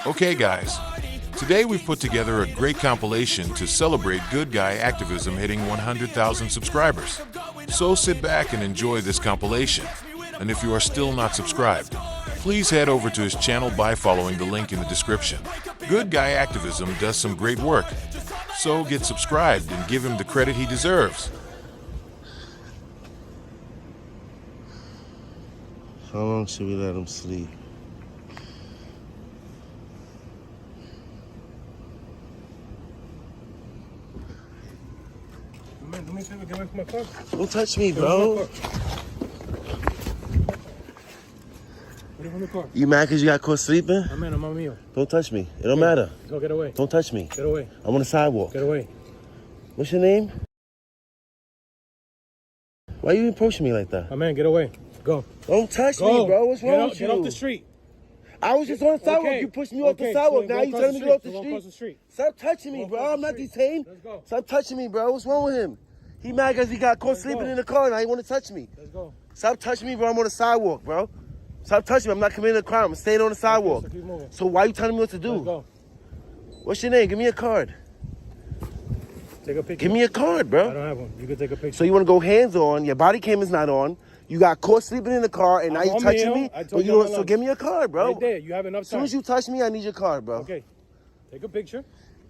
Okay guys, today we've put together a great compilation to celebrate Good Guy Activism hitting 100,000 subscribers. So sit back and enjoy this compilation. And if you are still not subscribed, please head over to his channel by following the link in the description. Good Guy Activism does some great work, so get subscribed and give him the credit he deserves. How long should we let him sleep? Man, do me a favor, get away from my car. Don't touch me, bro. Get away from the car. You mad because you got caught sleeping? Man, I'm on meal. Don't touch me. It don't matter. Go get away. Don't touch me. Get away. I'm on the sidewalk. Get away. What's your name? Why you approaching me like that? Man, get away. Go. Don't touch me, bro. What's wrong with you? Get off the street. I was just on the sidewalk. Okay. You pushed me off the sidewalk. Now you telling me to go off the street. Stop touching me, Go bro. across I'm the not street. detained. Let's go. Stop touching me, bro. What's wrong with him? He mad because he got caught sleeping in the car and now he want to touch me. Let's go. Stop touching me, bro. I'm on the sidewalk, bro. Stop touching me. I'm not committing a crime. I'm staying on the sidewalk. Okay, so keep moving. So why you telling me what to do? Let's go. What's your name? Give me a card. Take a picture. Give me a card, I bro. don't have one. You can take a picture. So you want to go hands on. Your body cam is not on. You got caught sleeping in the car and now I'm you on touching meal. me. I told But you know I'm what? So alone. give me a card, bro. Right there. You have enough As soon time. as you touch me, I need your card, bro. Okay. Take a picture.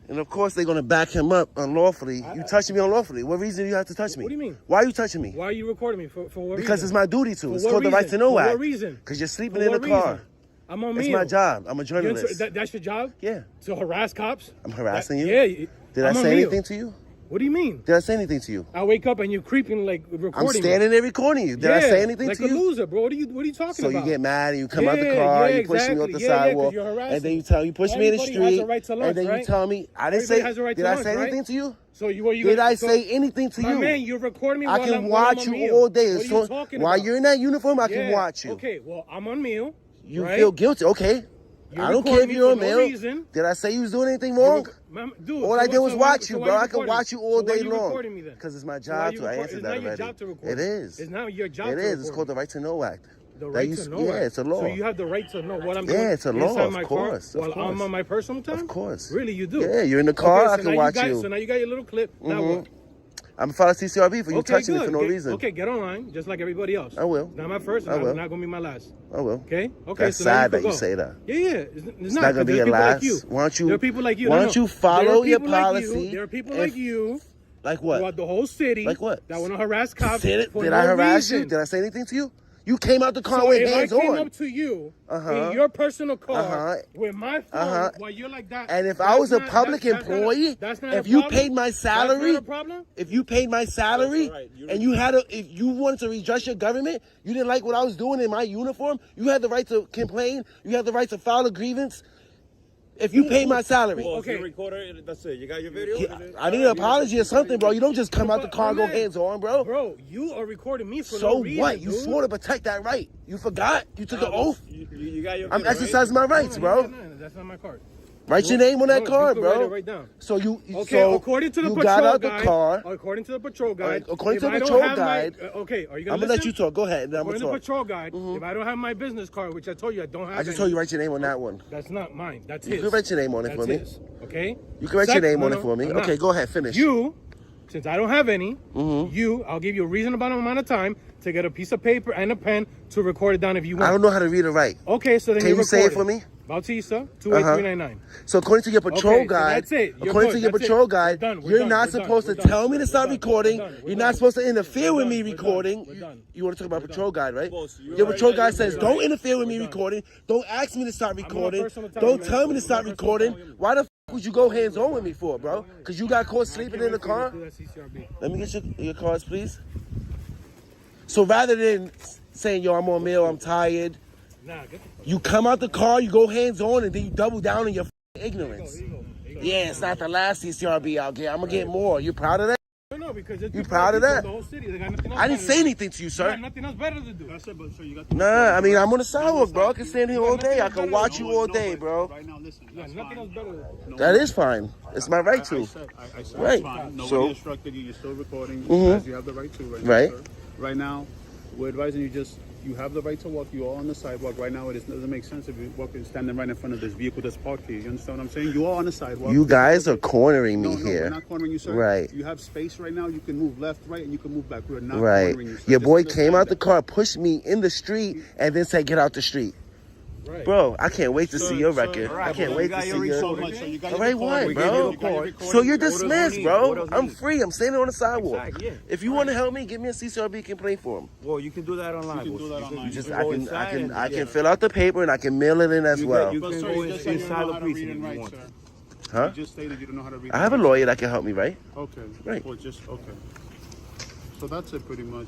And of course, they're gonna back him up unlawfully. You touching me unlawfully. What reason do you have to touch me? What do you mean? Why are you touching me? Why are you recording me? For what Because reason? it's my duty to. For It's what called the Right to reason? Know For Act. what reason? Because you're sleeping For in the what car. reason? I'm on It's meal. my job. I'm a journalist. That's your job? Yeah. To harass cops? I'm harassing you? Yeah. Did I say anything to you? What do you mean? Did I say anything to you? I wake up and you're creeping like recording I'm standing there recording you. Did I say anything like to you? a loser, bro. What are you talking So about? you get mad and you come out the car, you push me off the exactly. sidewalk, 'cause you're harassing. and then you push me in the Everybody street, has a right to lunch, and then you right? tell me I didn't Everybody say. has a right Did to I lunch, say right? anything to you? So you Did I say anything to My you? man, you're recording me I while can I'm watch on you meal. all day. What are So you talking while about? you're in that uniform, I can watch you. Okay, well, I'm on meal. You right? feel guilty. Okay. You're I don't care if recording me you're a for no male. reason. Did I say you was doing anything wrong? Dude, All I did was watch you, why bro. you I can recording watch me? you all So why day you long. recording me then? Because it's my So why job you to. I record- answered it's that not your already. job to record. It is. It's not your job It to is. It's record. called the Right to Know Act. The right to know. Yeah, Act. it's a law. So you have the right to know what I'm doing. Yeah, it's a law, inside of my course, car of while I'm course. on my personal time. Of course. Really, you do. Yeah, you're in the car. I so can now watch you. you. So now you got your little clip. Now what? I'm gonna file a TCRB for you Okay, touching good. me for no reason. Okay, get online just like everybody else. I will. It's not my first. I will. Not gonna be my last. I will. Okay. Okay. That's so now sad can that you go. say that. Yeah. It's It's not gonna be There's a people last. like you. Why don't you? There are people like you. Why No, don't you no. follow There are your people like policy? you. There are people and- like you. Like what? Throughout the whole city. Like what? That want to harass cops. Did for I no harass reason. you? Did I say anything to you? You came out the car So with if hands I came on. up to you Uh-huh. in your personal car Uh-huh. with my phone Uh-huh. while you're like that, And if I was a that's public not- employee, that's not if a you problem? paid my That's salary, not a problem? if you paid my salary, That's all right. and if you wanted to redress your government, you didn't like what I was doing in my uniform, you had the right to complain, you had the right to file a grievance. If you paid my salary. Well, Okay. okay. Recorder, that's it. You got your video? I need an apology or something, bro. You don't just come out the car and go Man, hands on, bro. Bro, you are recording me for So no reason, what? You dude. swore to protect that right. You forgot? You took an oath? You got your I'm video, exercising my rights, bro. No, that's not my card. Write your name on that No, card, you can write bro. it right down. So you Okay, so according to the you patrol got out guide, the car. according to the patrol guide, According if to the I don't patrol have my- guide, okay, are you gonna I'm gonna let listen? you talk. Go ahead, and I'm According gonna to the talk. patrol guide, if I don't have my business card, which I told you I don't have, I just told you write your name on that one. That's not mine. That's You his. can write your name on it That's for me. his, okay. You can write your name on it for me. I'm not. Okay, go ahead, finish. You, since I don't have any, I'll give you a reasonable amount of time to get a piece of paper and a pen to record it down if you want. I don't know how to read or write. Okay, so then Can you say it record for me? Bautista, 28399. So according to your patrol Okay, so guide, that's it. You're according good. to your That's patrol it. guide, We're done. We're you're done. not We're done. supposed We're to done. tell me to We're stop done. recording. We're done. We're You're done. not supposed to interfere with We're me done. recording. We're done. You want to talk about We're patrol guide, right? Boss, you're Your right. patrol Yeah, guide you're says, right. don't interfere with me We're done. recording. Don't ask me to stop on my recording. personal time, Don't man. tell me to stop I'm on my personal recording. time. Why the would you go hands on with me for, bro? Because you got caught sleeping in the car? Do that CCRB. Let me get your cards, please. So rather than saying, yo, I'm on mail, I'm tired, Nah, get you come out the car, you go hands on, and then you double down on your ignorance. Yeah, it's not the last CCRB out there. I'm going to get more. You proud of that? No, because it's You proud of that? The whole city. They got nothing else I didn't better say to do. anything to you, They sir. got nothing else better to do. That's it, but so you got the Nah, I mean, I'm on the sidewalk, bro. I can stand here all day. I can watch you all day, bro. Right now, listen. You got That's nothing fine. else better to do. That is fine. It's my right I to. said Right. it's fine. Nobody So- instructed you. You're still recording. Mhm. As you have the right to. Right. Now, sir. Right now, we're advising you have the right to walk. You are on the sidewalk right now. It doesn't make sense if you're standing right in front of this vehicle that's parked here. You understand what I'm saying? You are on the sidewalk. You guys are cornering me No, here. we're not cornering you, sir. Right. You have space right now. You can move left, right, and you can move back. We're not Right. cornering you, sir. Your boy Just came out the understand car, pushed me in the street, and then said, "Get out the street." Right. Bro, I can't wait to Sir, see your sir, record. alright, I can't well, wait you to got see your your. so much, so you got All your right, recording. what, We bro? gave you the recording. So you're What does he dismissed, need? bro. What does he I'm need? free. I'm standing on the sidewalk. Exactly, yeah. If you want to help me, give me a CCRB complaint form. Well, you can do that online. You can do that online. Just You I go can inside and- I can fill out the paper and I can mail it in as well. You But, can sir, go you just said you don't inside know the how to read precinct and if you write, want. sir. Huh? You just stated you don't know how to read. I have a and write. lawyer that can help me, right? Okay. Right. Well, just okay. So that's it, pretty much.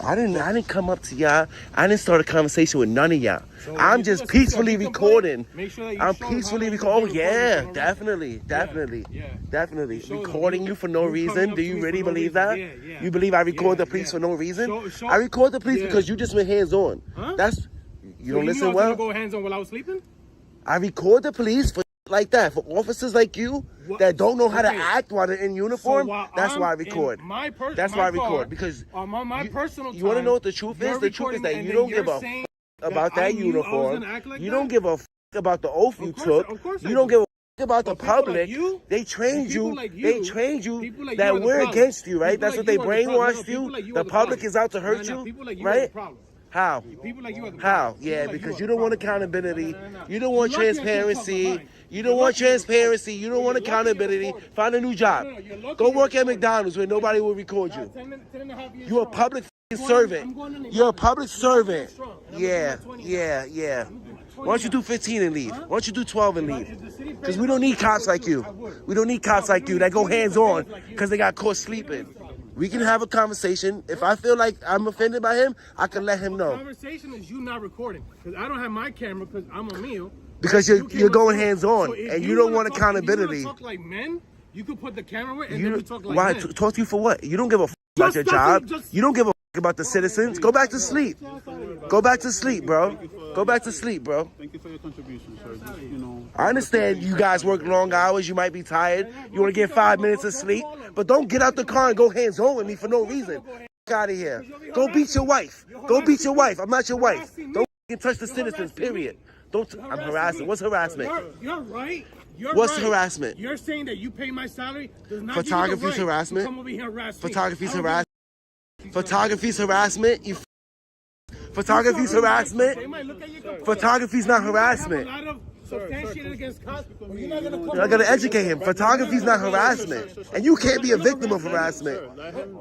I didn't come up to y'all. I didn't start a conversation with none of y'all. So when I'm you just do a peacefully CCRB recording. complaint, make sure that you I'm show peacefully how recording. long you've been Yeah, recording for no definitely, definitely, Yeah, yeah. definitely. You show them. Recording you for no You coming reason. up Do to you me really for no believe reason. that? Yeah, yeah. You believe I record Yeah, the police yeah. for no reason? Show- I record the police yeah. because you just went hands on. Huh? That's you So don't knew listen I was well. gonna go hands on while I was sleeping? I record the police for like that. For officers like you What? that don't know how to Okay. act while they're in uniform. while That's I'm why I in record. That's my why I car, record because on my you- personal you wanna time, know what the truth you're is? The truth is recording that me, and you then don't give you're a saying about that I that knew I was uniform. gonna act like You that? don't give a about the oath you Of course took. I- of course I You don't do. give a about the But people like public. you, They trained people you. like They you, trained you people like you that are the we're problem. against you, right? People That's like what they you are the problem. brainwashed No, you. people like you The are the public problem. is out to hurt No, you, people like you are the right? problem. How? People like you are the How? problem. Yeah, People like because are you the don't want problem. accountability. No. You don't want You're lucky I can't talk my transparency. mind. You You're don't want lucky you're transparency. You don't You're want lucky you're accountability. recording. Find a new job. No, you're lucky Go you're work at recording. McDonald's where nobody will record you. 10.5 years You're a strong. public I'm servant. going on You're a the- public I'm servant. strong, and I'm Yeah, gonna do my 20 yeah, yeah. I'm gonna do my 20 Why don't you do now. 15 and leave? Huh? Why don't you do 12 and If leave? the city Because pays we don't me, need cops I like would. you. I would. We don't need cops No, we like you don't that need go police hands on like you. because they got caught sleeping. We can have a conversation. If I feel like I'm offended by him, I can let him know. Conversation is you not recording because I don't have my camera because I'm a meal. Because You you're can't going record. hands on So if and you don't wanna want talk- if you wanna accountability. talk like men, you could put the camera away and then You we talk like why men. talk to you for what? You don't give a about Just your talking- job. just- You don't give a about the citizens. Go back to sleep. Go back to sleep, bro. Go back to sleep, bro. Thank you for your contribution, sir. Just, you know. I understand you guys work long hours. You might be tired. You want to get 5 minutes of sleep, but don't get out the car and go hands on with me for no reason. Get out of here. Go beat your wife. Go beat your wife. I'm not your wife. Don't f***ing touch the citizens. Period. Don't. I'm harassing. What's harassment? You're right. You're What's right. harassment? You're saying that you pay my salary does not Photography's give you the right harassment? to come over here and harass me. Photography's I don't harassment. Photography's harassment. You. Photography's give- They harassment. might look at your complaint. Photography's not You might have harassment. a lot of substantiated against cops, but you're not gonna come I gotta over educate him. Photography's not harassment, and you can't be a victim of harassment.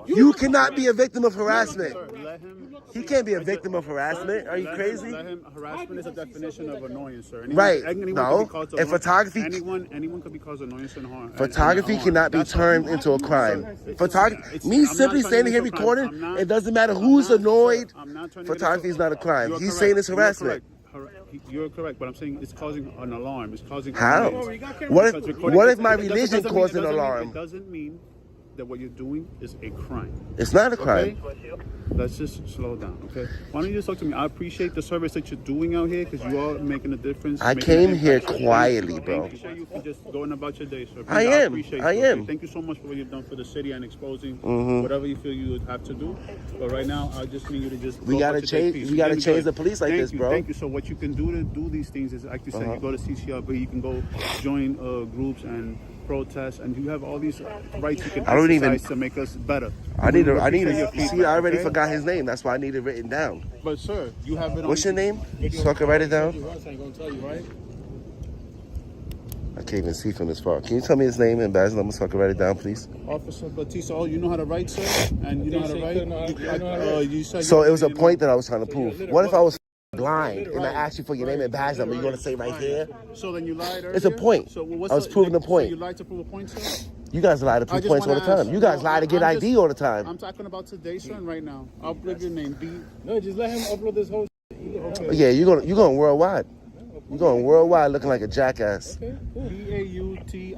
You cannot be a victim of harassment. Let him. He can't be a victim of harassment. Are you crazy? Let him. Harassment is a definition of annoyance, sir. Right. Anyone No. could be caused And annoyance. photography- Anyone could be caused annoyance and harm. Photography and cannot be That's turned what- into a crime. Photography. It's- Me I'm not simply turning standing here it into a crime. recording, I'm not- it doesn't matter I'm who's not, annoyed. sir. I'm not turning it Photography into- is not a crime. You are He's correct. saying it's You are harassment. correct. You're correct, but I'm saying it's causing an alarm. It's causing How? annoyance. What Because if recording- what if my it doesn't- religion doesn't caused mean- an it doesn't mean- alarm? It doesn't mean that what you're doing is a crime. It's not a Okay? crime. Let's just slow down, okay? Why don't you just talk to me? I appreciate the service that you're doing out here because you are making a difference. I making came an here impact. quietly, bro. Thank you, sir. You can just going about your day, sir. I am. Appreciate I you, okay? am. Thank you so much for what you've done for the city and exposing Mm-hmm. whatever you feel you would have to do. But right now, I just need you to just. We go gotta about your day change- peace. we gotta Thank you, change sir. the police like Thank this, you, bro. Thank you. So what you can do to do these things is, like you said, you go to CCRB, you can go join groups and protest, and you have all these rights you can I don't even- exercise to make us better. I need to. We appreciate your See, feedback, I already okay? forgot his name. That's why I need it written down. But sir, you have it on. What's your name? So I can write it down. Once I ain't gonna tell you, right? I can't even see from this far. Can you tell me his name and badge number so I can write it down, please? Officer Batista, oh, you know how to write, sir? And you know how to write? You said So you it was a didn't point know. that I was trying to prove. What if I was blind and I asked you for your name and badge number? You gonna say right here? So then you lied earlier? It's a point. So what's I was proving the point. So you lied to prove a point, sir? You guys lie to I prove just points all the wanna time. ask- You guys no, lie to get I'm ID just- all the time. I'm talking about today, sir, and right now. I'll give your name. No, just let him upload this whole Okay. Yeah, you're going worldwide. You're going worldwide looking like a jackass. B-A-U-T-I-S-T-A.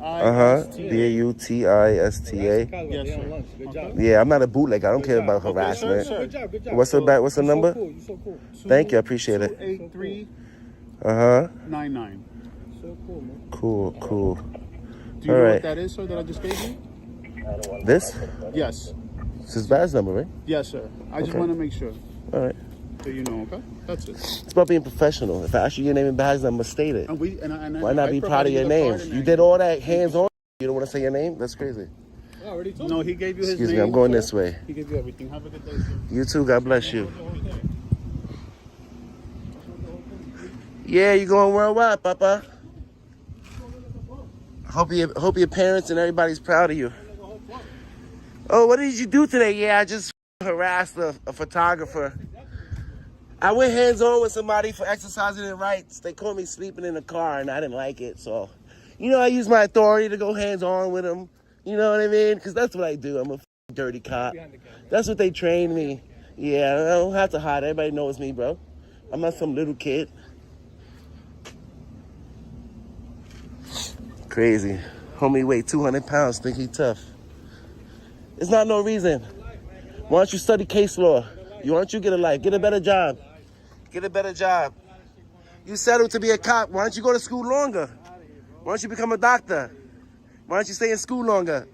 BAUTISTA. Yes, sir. Good job. Yeah, I'm not a bootlegger. I don't care about Okay, harassment. sir. Good job, good job. What's the back? What's the You're number? So cool. You're so cool. Thank you, I appreciate it. 283-99. So cool, man. Cool. Do you All know right. what that is, sir, that I just gave you? This? Yes. It's his badge number, right? Yes, sir. I just Okay. want to make sure All right. that you know, okay? That's it. It's about being professional. If I ask you your name and badge number, state it. And Why not be proud of your name? You did all that hands-on. You don't want to say your name? That's crazy. I already told No, you. he gave you his Excuse name. me, I'm going sir. this way. He gave you everything. Have a good day, sir. You too. God bless you. Yeah, you going worldwide, Papa. Hope your parents and everybody's proud of you. Oh, what did you do today? Yeah, I just harassed a photographer. I went hands-on with somebody for exercising their rights. They caught me sleeping in the car, and I didn't like it. So, I use my authority to go hands-on with them. You know what I mean? Because that's what I do. I'm a dirty cop. That's what they trained me. Yeah, I don't have to hide. Everybody knows me, bro. I'm not some little kid. Crazy. Homie weigh 200 pounds, think he tough. It's not no reason. Why don't you study case law? Why don't you get a life? Get a better job. Get a better job. You settled to be a cop. Why don't you go to school longer? Why don't you become a doctor? Why don't you stay in school longer?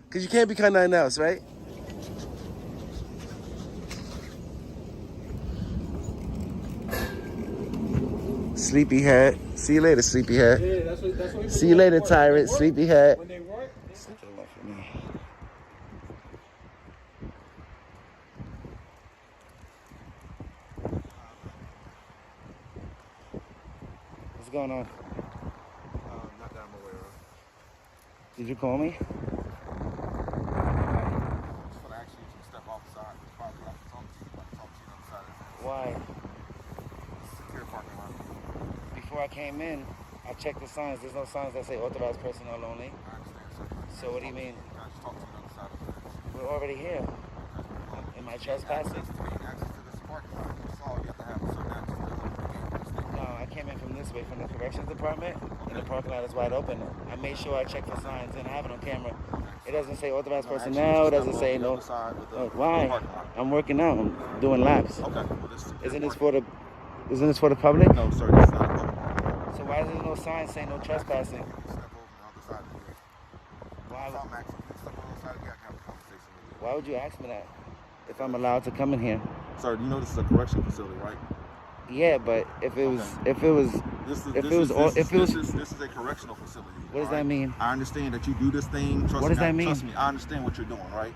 Because you can't become nothing else, right? Sleepyhead. See you later, sleepyhead. Yeah, that's what See you later, tyrant. Sleepyhead. When they work, What's going on? Not that I'm aware of. Did you call me? Just want to ask you to step off the side. It's probably what I can talk to you. I can talk to you on the side of the fence. Why? Secure parking lot. Before I came in, I checked the signs. There's no signs that say authorized personnel only. I understand, sir. So what do you mean? Can I just talk to you on the side of the fence? We're already here. Am I trespassing? Access to this parking lot. That's all. You have to have a certain access to the gate. No, I came in from this way, from the corrections department, and the parking lot is wide open. I made sure I checked for signs, and I have it on camera. It doesn't say authorized personnel. It doesn't say no. Why? I'm working out. I'm doing laps. Okay. Well, this is Isn't this for the public? No, sir. This is not a public. So why is there no sign saying no trespassing? Step over on the other side of the gate. Why? Stop, Max. You can step on the other side of the gate. I can have a conversation with you. Why would you ask me that? If I'm allowed to come in here? Sir, you know this is a correction facility, right? Yeah, but if it was, This is a correctional facility. What does that mean? I understand that you do this thing. What does that mean? Trust me, I understand what you're doing, right?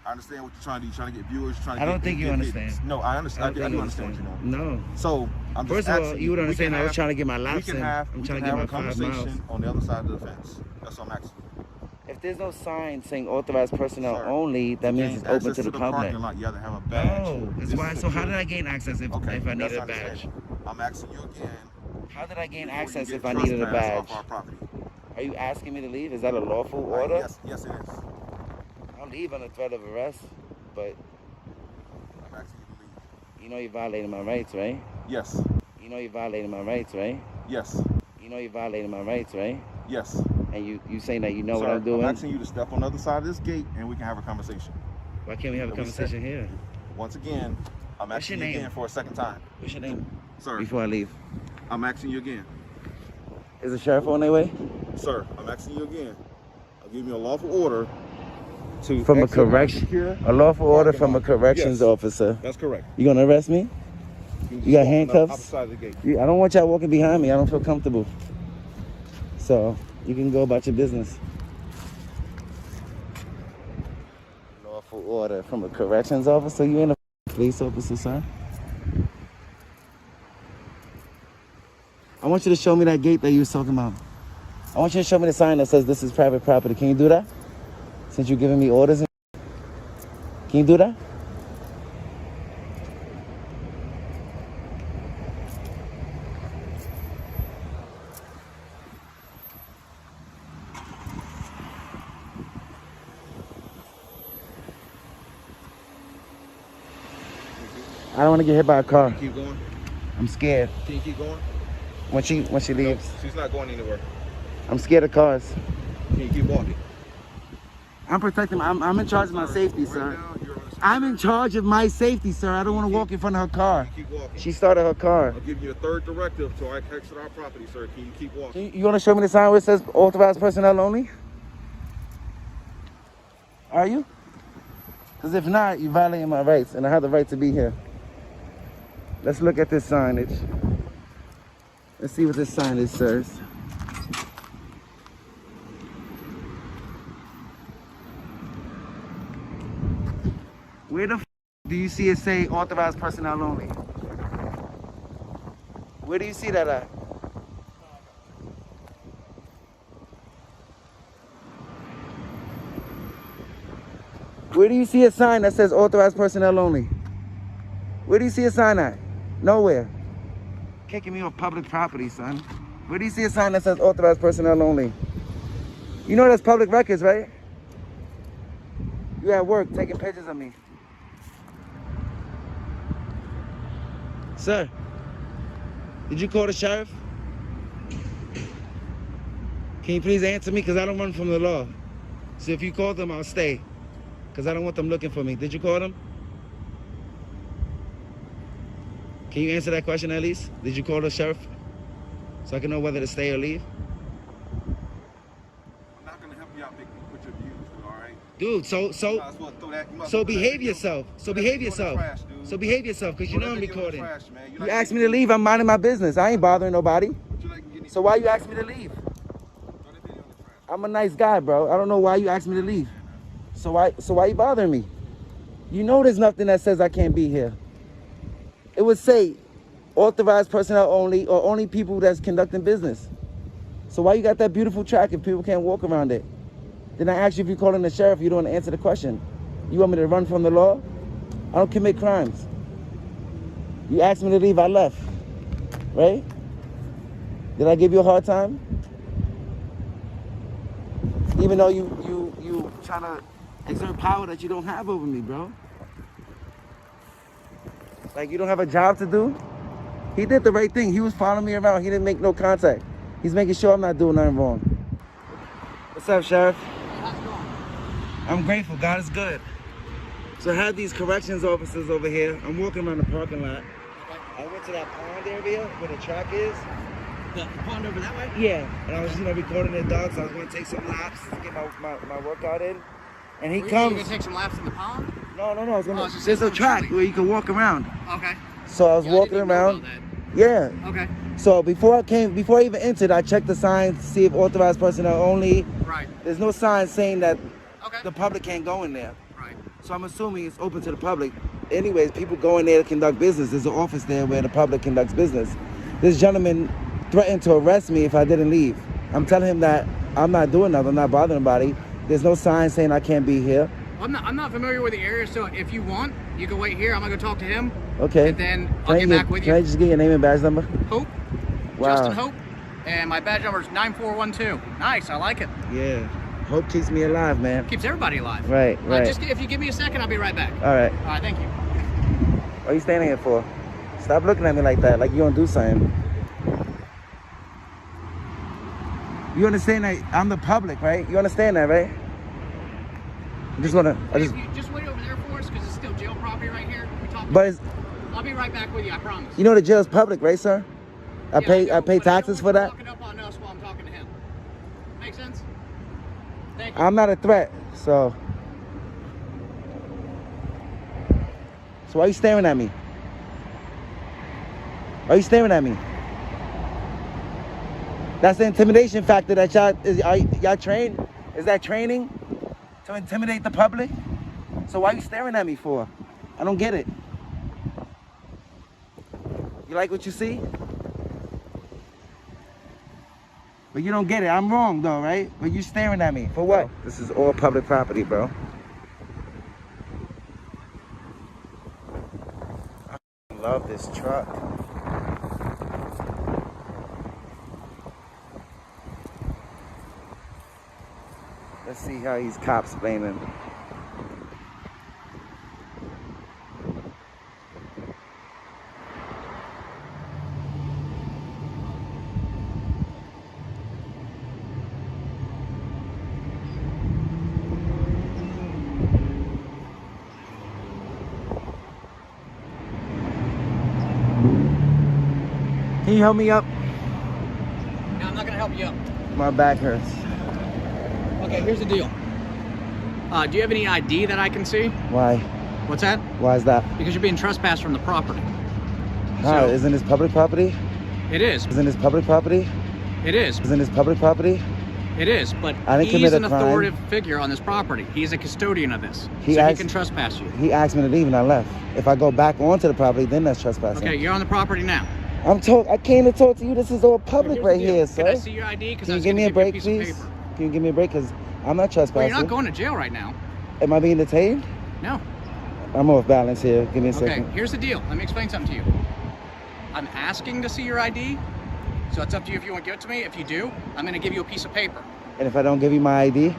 I understand what you're trying to do. You're trying to get viewers. You're trying to I don't think you understand. No, I understand. I do understand what you're doing. No. So I'm just First of all, asking you would we understand can I was have- trying to get my We laps can in. have, I'm we trying can to have get a my 5 miles. conversation on the other side of the fence. That's all I'm asking. If there's no sign saying authorized personnel Sir, only, that means it's Gain open access to the public. parking lot, you have to have a badge. No, that's This why. is So how secure. did I gain access if Okay, I that's needed a badge? understandable. I'm asking you again. How did I gain before you access get if I needed a trespassed badge? off our property. Are you asking me to leave? Is that a lawful Right, order? Yes, it is. I'll leave on the threat of arrest, but I'm asking you to leave. you know you're violating my rights, right? Yes. You know you're violating my rights, right? Yes. You know you're violating my rights, right? Yes. And you saying that you know Sir, what I'm doing? I'm asking you to step on the other side of this gate and we can have a conversation. Why can't we have a Can we conversation here? Once again, I'm What's asking your you name? again for a second time. What's your name? Sir, Before I leave. I'm asking you again. Is the sheriff on their way? Sir, I'm asking you again. I'll give you a lawful order to From a exit correction, secure a lawful order parking from a lot. corrections Yes. officer. That's correct. You gonna arrest me? You You got walk on the handcuffs? opposite side of the gate. I don't want y'all walking behind me. I don't feel comfortable. So you can go about your business. Lawful order from a corrections officer. You ain't a police officer, sir. I want you to show me that gate that you was talking about. I want you to show me the sign that says this is private property. Can you do that? Since you're giving me orders. Can you do that? I don't want to get hit by a car. Keep going. I'm scared. Can you keep going? When she leaves, No, she's not going anywhere. I'm scared of cars. Can you keep walking? I'm protecting. I'm in charge of my safety, Right sir. now, you're on the I'm in charge of my safety, sir. I don't want to walk in front of her car. Keep walking. She started her car. I'll give you a third directive to exit our property, sir. Can you keep walking? You want to show me the sign where it says authorized personnel only? Are you? Because if not, you're violating my rights, and I have the right to be here. Let's look at this signage. Let's see what this signage says. Where the do you see it say authorized personnel only? Where do you see that at? Where do you see a sign that says authorized personnel only? Where do you see a sign at? Nowhere. Kicking me off public property, son. Where do you see a sign that says authorized personnel only? You know that's public records, right? You at work taking pictures of me. Sir, did you call the sheriff? Can you please answer me? Because I don't run from the law. So if you call them, I'll stay. Because I don't want them looking for me. Did you call them? Can you answer that question at least? Did you call the sheriff? So I can know whether to stay or leave? I'm not gonna help you out with your views, all right? Dude, so behave yourself. So behave yourself. So behave yourself, because you know I'm recording. You asked me to leave, I'm minding my business. I ain't bothering nobody. So why you asked me to leave? I'm a nice guy, bro. I don't know why you asked me to leave. So why you bothering me? You know there's nothing that says I can't be here. It would say authorized personnel only, or only people that's conducting business. So why you got that beautiful track if people can't walk around it? Then I asked you if you're calling the sheriff, you don't want to answer the question. You want me to run from the law? I don't commit crimes. You asked me to leave, I left. Right? Did I give you a hard time? Even though you trying to exert power that you don't have over me, bro. Like you don't have a job to do? He did the right thing. He was following me around. He didn't make no contact. He's making sure I'm not doing nothing wrong. What's up, Sheriff? How's it going? I'm grateful. God is good. So I had these corrections officers over here. I'm walking around the parking lot. I went to that pond area where the track is. The pond over that way? Yeah. And I was, recording their dogs. I was going to take some laps to get my workout in. And he Were comes. you going to take some laps in the pond? No. I was gonna. Oh, so there's a track chilly. where you can walk around. Okay. So I was walking around. Yeah. Okay. So before I even entered, I checked the signs to see if authorized personnel only. Right. There's no sign saying that Okay. the public can't go in there. Right. So I'm assuming it's open to the public. Anyways, people go in there to conduct business. There's an office there where the public conducts business. This gentleman threatened to arrest me if I didn't leave. I'm telling him that I'm not doing nothing. I'm not bothering anybody. There's no sign saying I can't be here. I'm not familiar with the area, so if you want, you can wait here. I'm going to go talk to him. Okay. And then I'll get back with you. Can I just get your name and badge number? Hope. Wow. Justin Hope. And my badge number is 9412. Nice. I like it. Yeah. Hope keeps me alive, man. Keeps everybody alive. Right. Just if you give me a second, I'll be right back. All right. All right. Thank you. What are you standing here for? Stop looking at me like that, like you don't do something. You understand that I'm the public, right? You understand that, right? Just If you just wait over there for us, because it's still jail property right here. I'll be right back with you. I promise. You know the jail's public, right, sir? I pay taxes for that. Walking up on us while I'm talking to him. Make sense? Thank you. I'm not a threat, so why are you staring at me? Why are you staring at me? That's the intimidation factor that y'all trained? Is that training to intimidate the public? So why are you staring at me for? I don't get it. You like what you see? But you don't get it. I'm wrong though, right? But you staring at me. For what? This is all public property, bro. I love this truck. Let's see how these cops blaming. Can you help me up? No, I'm not going to help you up. My back hurts. Okay, here's the deal. Do you have any ID that I can see? Why? What's that? Why is that? Because you're being trespassed from the property. How? So- Isn't this public property? It is. Isn't this public property? It is. Isn't this public property? It is. But I didn't he's commit a an crime. authoritative figure on this property. He's a custodian of this. He so asked- he can trespass you. He asked me to leave and I left. If I go back onto the property, then that's trespassing. Okay, you're on the property now. I came to talk to you. This is all public Here's right the deal. here, sir. Can I see your ID? Because Can I you was give me a gonna break, give you a please? piece of paper. Can you give me a break? Because I'm not trespassing. Well, you're not going to jail right now. Am I being detained? No. I'm off balance here. Give me a Okay, second. here's the deal. Let me explain something to you. I'm asking to see your ID, so it's up to you if you want to give it to me. If you do, I'm going to give you a piece of paper. And if I don't give you my ID?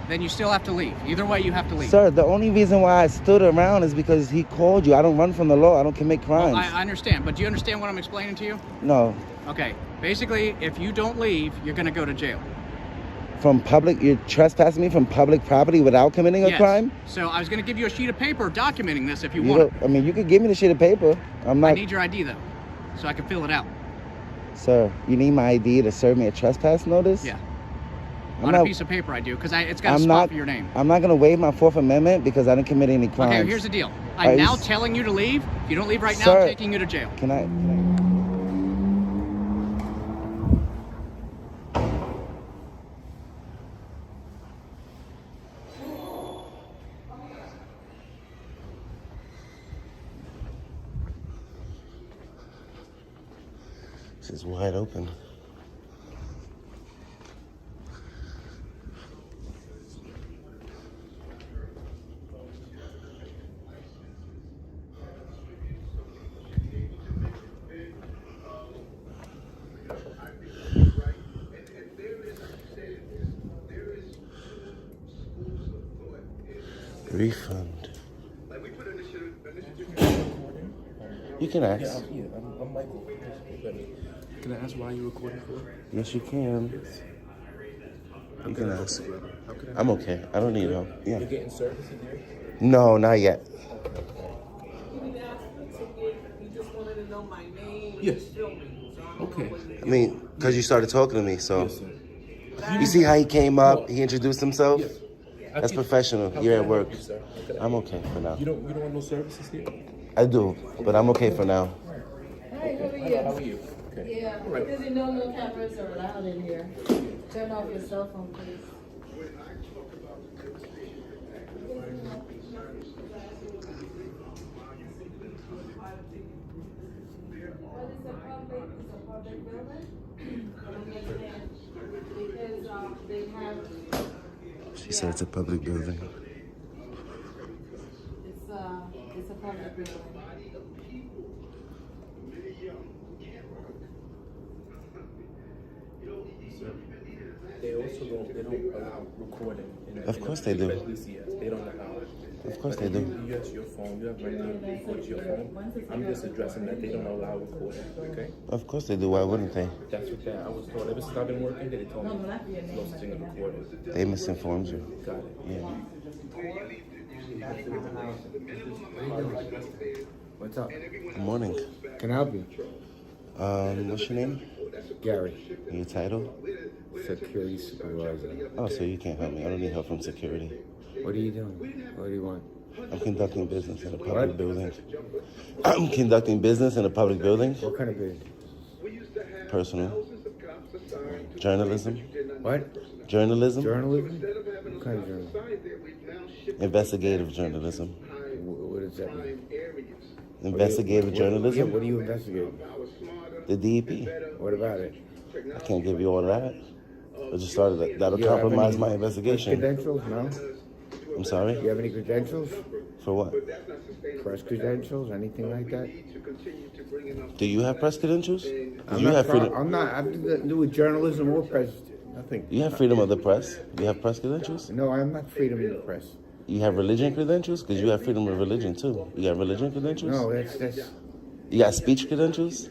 Then you still have to leave. Either way, you have to leave. Sir, the only reason why I stood around is because he called you. I don't run from the law. I don't commit crimes. Well, I understand, but do you understand what I'm explaining to you? No. Okay, basically, if you don't leave, you're going to go to jail. From public, you're trespassing me from public property without committing a Yes. crime? So I was going to give you a sheet of paper documenting this if you You want. don't, I mean, you could give me the sheet of paper. I'm I not, need your ID, though, so I can fill it out. sir, you need my ID to serve me a trespass notice? Yeah. I'm On not, a piece of paper, I do, because it's got a I'm spot not, for your name. I'm not going to waive my Fourth Amendment because I didn't commit any crimes. Okay, here's the deal. Are I'm you now s- telling you to leave. If you don't leave right now, Sir, I'm taking you to jail. Can I? This is wide open. Refund. You can ask. Yeah, I'm Michael. Can I ask why you're recording for? Yes, you can. You can ask. How could I? I'm okay. I don't need help. Yeah. You're getting service in here? No, not yet. Yes. Okay. I mean, because you started talking to me, so. Yes, sir. You see how he came up? He introduced himself? Yes. That's professional. You're at work. You, sir? How could I- I'm okay for now. You don't want no services here? I do, but I'm okay for now. Hi, how are you? How are you? Okay. Yeah, because you know no cameras are allowed in here. Turn off your cell phone, please. What is a public? It's a public building? Because they have, She said it's a public building. it's a public building. They also don't allow recording. Of course they do. They don't allow it. Of course they But do. You use your phone. You have right now record your phone. I'm just addressing that they don't allow recording. Okay. Of course they do. Why wouldn't they? That's what I was told. Ever since I've been working, they told me no such thing as recording. They misinformed you. Got it. Yeah. What's up? Good morning. Can I help you? What's your name? Gary, And your title? security supervisor. Oh, so you can't help me. I don't need help from security. What are you doing? What do you want? I'm conducting business in a public What? building. I'm conducting business in a public building. What kind of business? Personal. Journalism. What? Journalism. Journalism? What kind of journalism? Investigative journalism. What does that mean? Investigative Yeah, journalism. what do you investigate? The DEP. What about it? I can't give you all that. I just started that. That'll You have compromise any my investigation. Credentials? No? I'm sorry? You have any credentials? For what? Press credentials? Anything like that? Do you have press credentials? 'Cause I'm you not, have freedom. I'm not, I've nothing to do with journalism or press. Nothing. You have freedom of the press. You have press credentials. No, I'm not freedom of the press. You have religion credentials because you have freedom of religion too. You have religion credentials. No, that's You got speech credentials.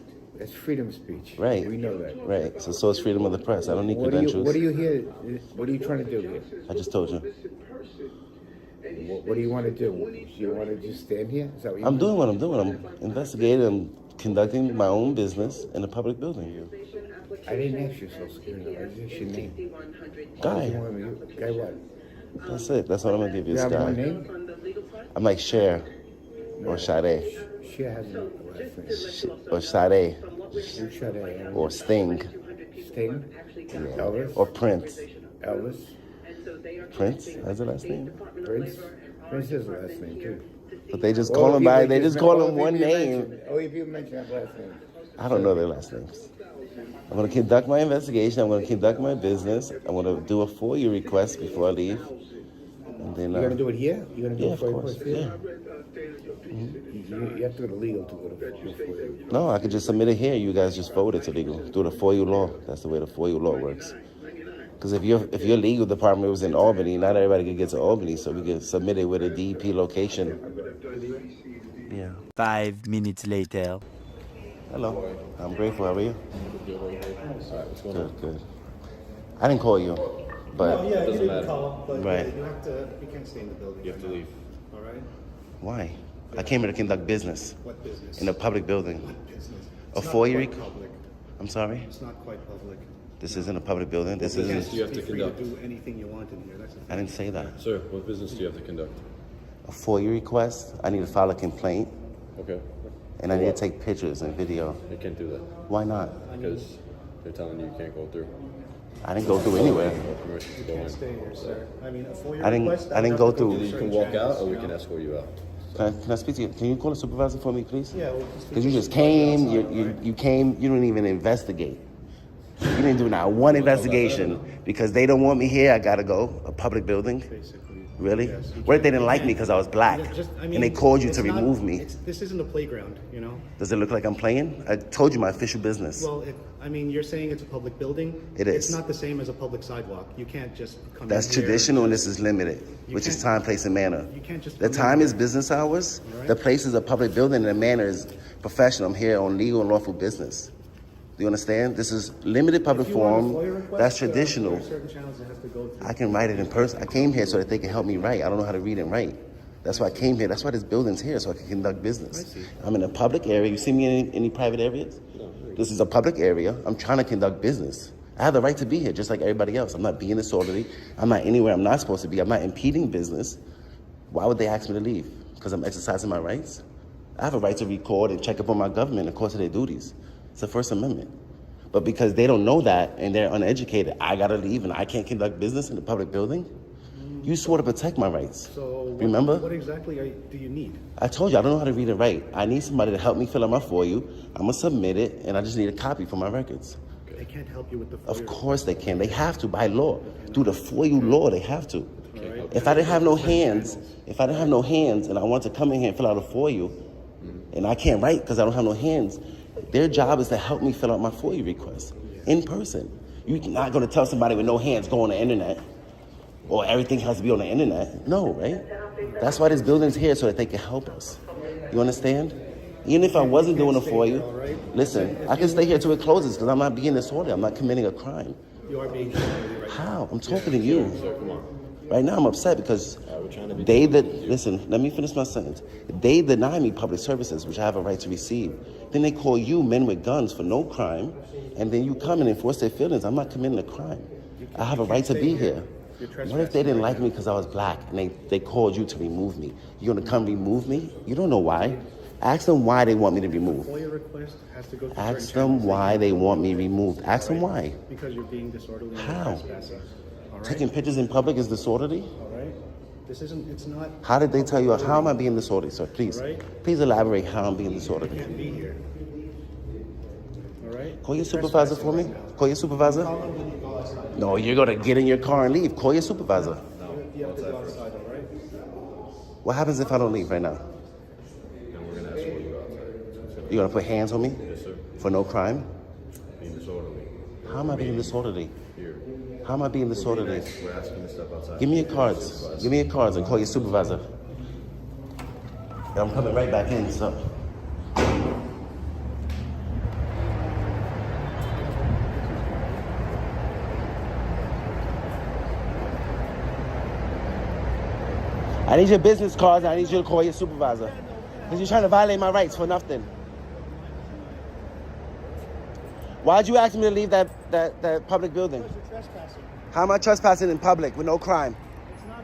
freedom of speech. Right. We know that. Right. So it's freedom of the press. I don't need credentials. What are you here? What are you trying to do here? I just told you. What do you want to do? You want to just stand here? Is that what you I'm want? doing what I'm doing. I'm investigating. I'm conducting my own business in a public building. I didn't ask your social security number. I just asked your name. Guy. Guy what? That's it. That's what I'm gonna give you, You have one Sky. name? I'm like Cher or Sade She has no last name. or Sade Who's Sade? or Sting Sting? Elvis? or Prince. Elvis? Prince has a last name, Prince? Prince is the last name too. but they just call him by. They just call him one name. Only people mention that last name. I don't know their last names. I'm gonna conduct my investigation. I'm gonna conduct my business. I'm gonna do a FOIA request before I leave. And then, You're gonna do it here? You're gonna do yeah, it of for course. here? Yeah. You have to go to legal to go to FOIA. No, I could just submit it here. You guys just forward it to legal through the FOIA law. That's the way the FOIA law works. Because if your legal department was in Albany, not everybody could get to Albany, so we can submit it with a DEP location. Yeah. 5 minutes later. Hello. I'm grateful. How are you? Good. I didn't call you, but Yeah, you didn't call, but Right. you can't stay in the building. You have to leave. All right? why? I came here to conduct business What business? in a public building. Business. A It's not FOIA quite rec- public. I'm sorry? It's not quite public. This isn't a public building. This isn't. You have to Feel free conduct. do anything you want in here. That's the I didn't say that. Sir, what business do you have to conduct? A FOIA request. I need to file a complaint, Okay. and I need to take pictures and video. You can't do that Why not? because they're telling you can't go through. I didn't go through anywhere. No permission to go in. Stay here, sir. I mean, a FOIA I didn't- request, I didn't would go have to through- through Either you can certain walk out channels, or we you can know? escort you out. Can I speak to you? Can you call a supervisor for me, please? Yeah, well, just Because you just came, you came, you didn't even investigate. You didn't do not one investigation because they don't want me here. I gotta go. A public building. basically. Really? Yes, you What if they can't- didn't like me because I was black Yeah, just- I mean, and they called you it's to not- remove me? This isn't a playground, you know? Does it look like I'm playing? I told you my official business. Well, I mean, you're saying it's a public building. It is. It's not the same as a public sidewalk. You can't just come That's in here traditional and this is limited, You which is can't- time, place, and manner. You can't just The come in time here. is business hours. All right. The place is a public building and the manner is professional. I'm here on legal and lawful business. Do you understand? This is limited public If you want a forum. FOIA request, That's there traditional. are certain channels it has to go through. I can write it in person. I came here so that they can help me write. I don't know how to read and write. That's why I came here. That's why this building's here, so I can conduct business. I see. I'm in a public area. You see me in any private areas? This is a public area. I'm trying to conduct business. I have the right to be here just like everybody else. I'm not being disorderly. I'm not anywhere I'm not supposed to be. I'm not impeding business. Why would they ask me to leave? Because I'm exercising my rights? I have a right to record and check up on my government in the course of their duties. It's the First Amendment. But because they don't know that and they're uneducated, I gotta leave and I can't conduct business in the public building? You swore to protect my rights. So what, Remember? What exactly do you need? I told you, I don't know how to read and write. I need somebody to help me fill out my FOIA. I'm gonna submit it, and I just need a copy for my records. They can't help you with the FOIA. Of course they can. They have to by law. Through the FOIA law, they have to. If I didn't have no hands, and I want to come in here and fill out a FOIA, and I can't write because I don't have no hands, their job is to help me fill out my FOIA request in person. You're not gonna tell somebody with no hands go on the internet, or everything has to be on the internet. No, right? That's why this building's here, so that they can help us. You understand? Even if I wasn't doing it for you, listen, I can stay here till it closes because I'm not being disorderly. I'm not committing a crime. You are being disorderly right now. How? I'm talking to you. Sir, come on. Right now I'm upset because We're trying to be listen, let me finish my sentence. They deny me public services, which I have a right to receive. Then they call you men with guns for no crime, and then you come and enforce their feelings. I'm not committing a crime. I have a right to be here. What if they didn't like me because I was black and they called you to remove me? You're gonna come remove me? You don't know why. Ask them why they want me to remove. FOIA request has to go through Ask certain them channels. why they want me removed. Ask them why. Because you're being disorderly and How? trespassing. All right? Taking pictures in public is disorderly? All right? It's not. How did they tell you? How am I being disorderly, sir? Please. Please elaborate how I'm being disorderly. You can't be here. All right? Call your supervisor for me. Call your supervisor. No, you're gonna get in your car and leave. Call your supervisor. You have to go outside, all right? What happens if I don't leave right now? And we're gonna escort you outside. You're gonna put hands on me Yes, sir. for no crime? Being disorderly. How am I being disorderly? Here. How am I being disorderly? We're asking you to step outside. Give me your cards. Give me your cards and call your supervisor. I'm coming right back in, so. I need your business cards. I need you to call your supervisor. Because you're trying to violate my rights for nothing. Why'd you ask me to leave that public building? You're trespassing. How am I trespassing in public with no crime? It's not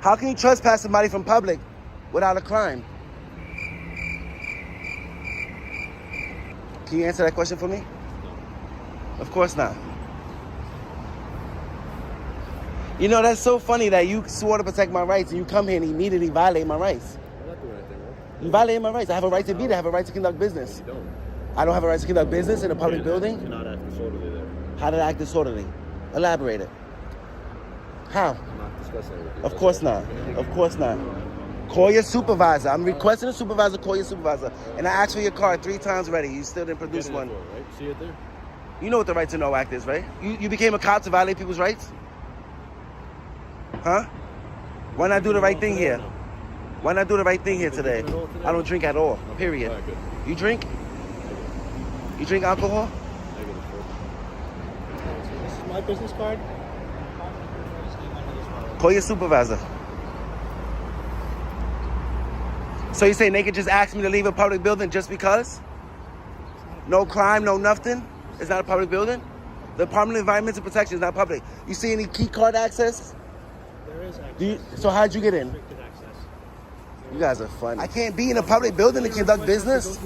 How can you trespass somebody from public without a crime? Can you answer that question for me? Of course not. You know, that's so funny that you swore to protect my rights and you come here and immediately violate my rights. I'm not doing anything wrong. You violated my rights. I have a right to be there. I have a right to conduct business. You don't. I don't have a right to conduct business in a public building? You cannot act disorderly there. How did I act disorderly? Elaborate it. How? I'm not discussing it with you. Of course not. Of course not. Call your supervisor. I'm requesting a supervisor. Call your supervisor. And I asked for your card 3 times already. You still didn't produce one. Right? See it there? You know what the right to know act is, right? You became a cop to violate people's rights? Huh? Why not do the right thing here? Why not do the right thing here today? I don't drink at all. Period. You drink? You drink alcohol? This is my business card. Call your supervisor. So you say they could just ask me to leave a public building just because? No crime, no nothing? It's not a public building? The Department of Environmental Protection is not public. You see any key card access? There is access. So how'd you get in? Restricted access. You guys are funny. I can't be in a public building to conduct business?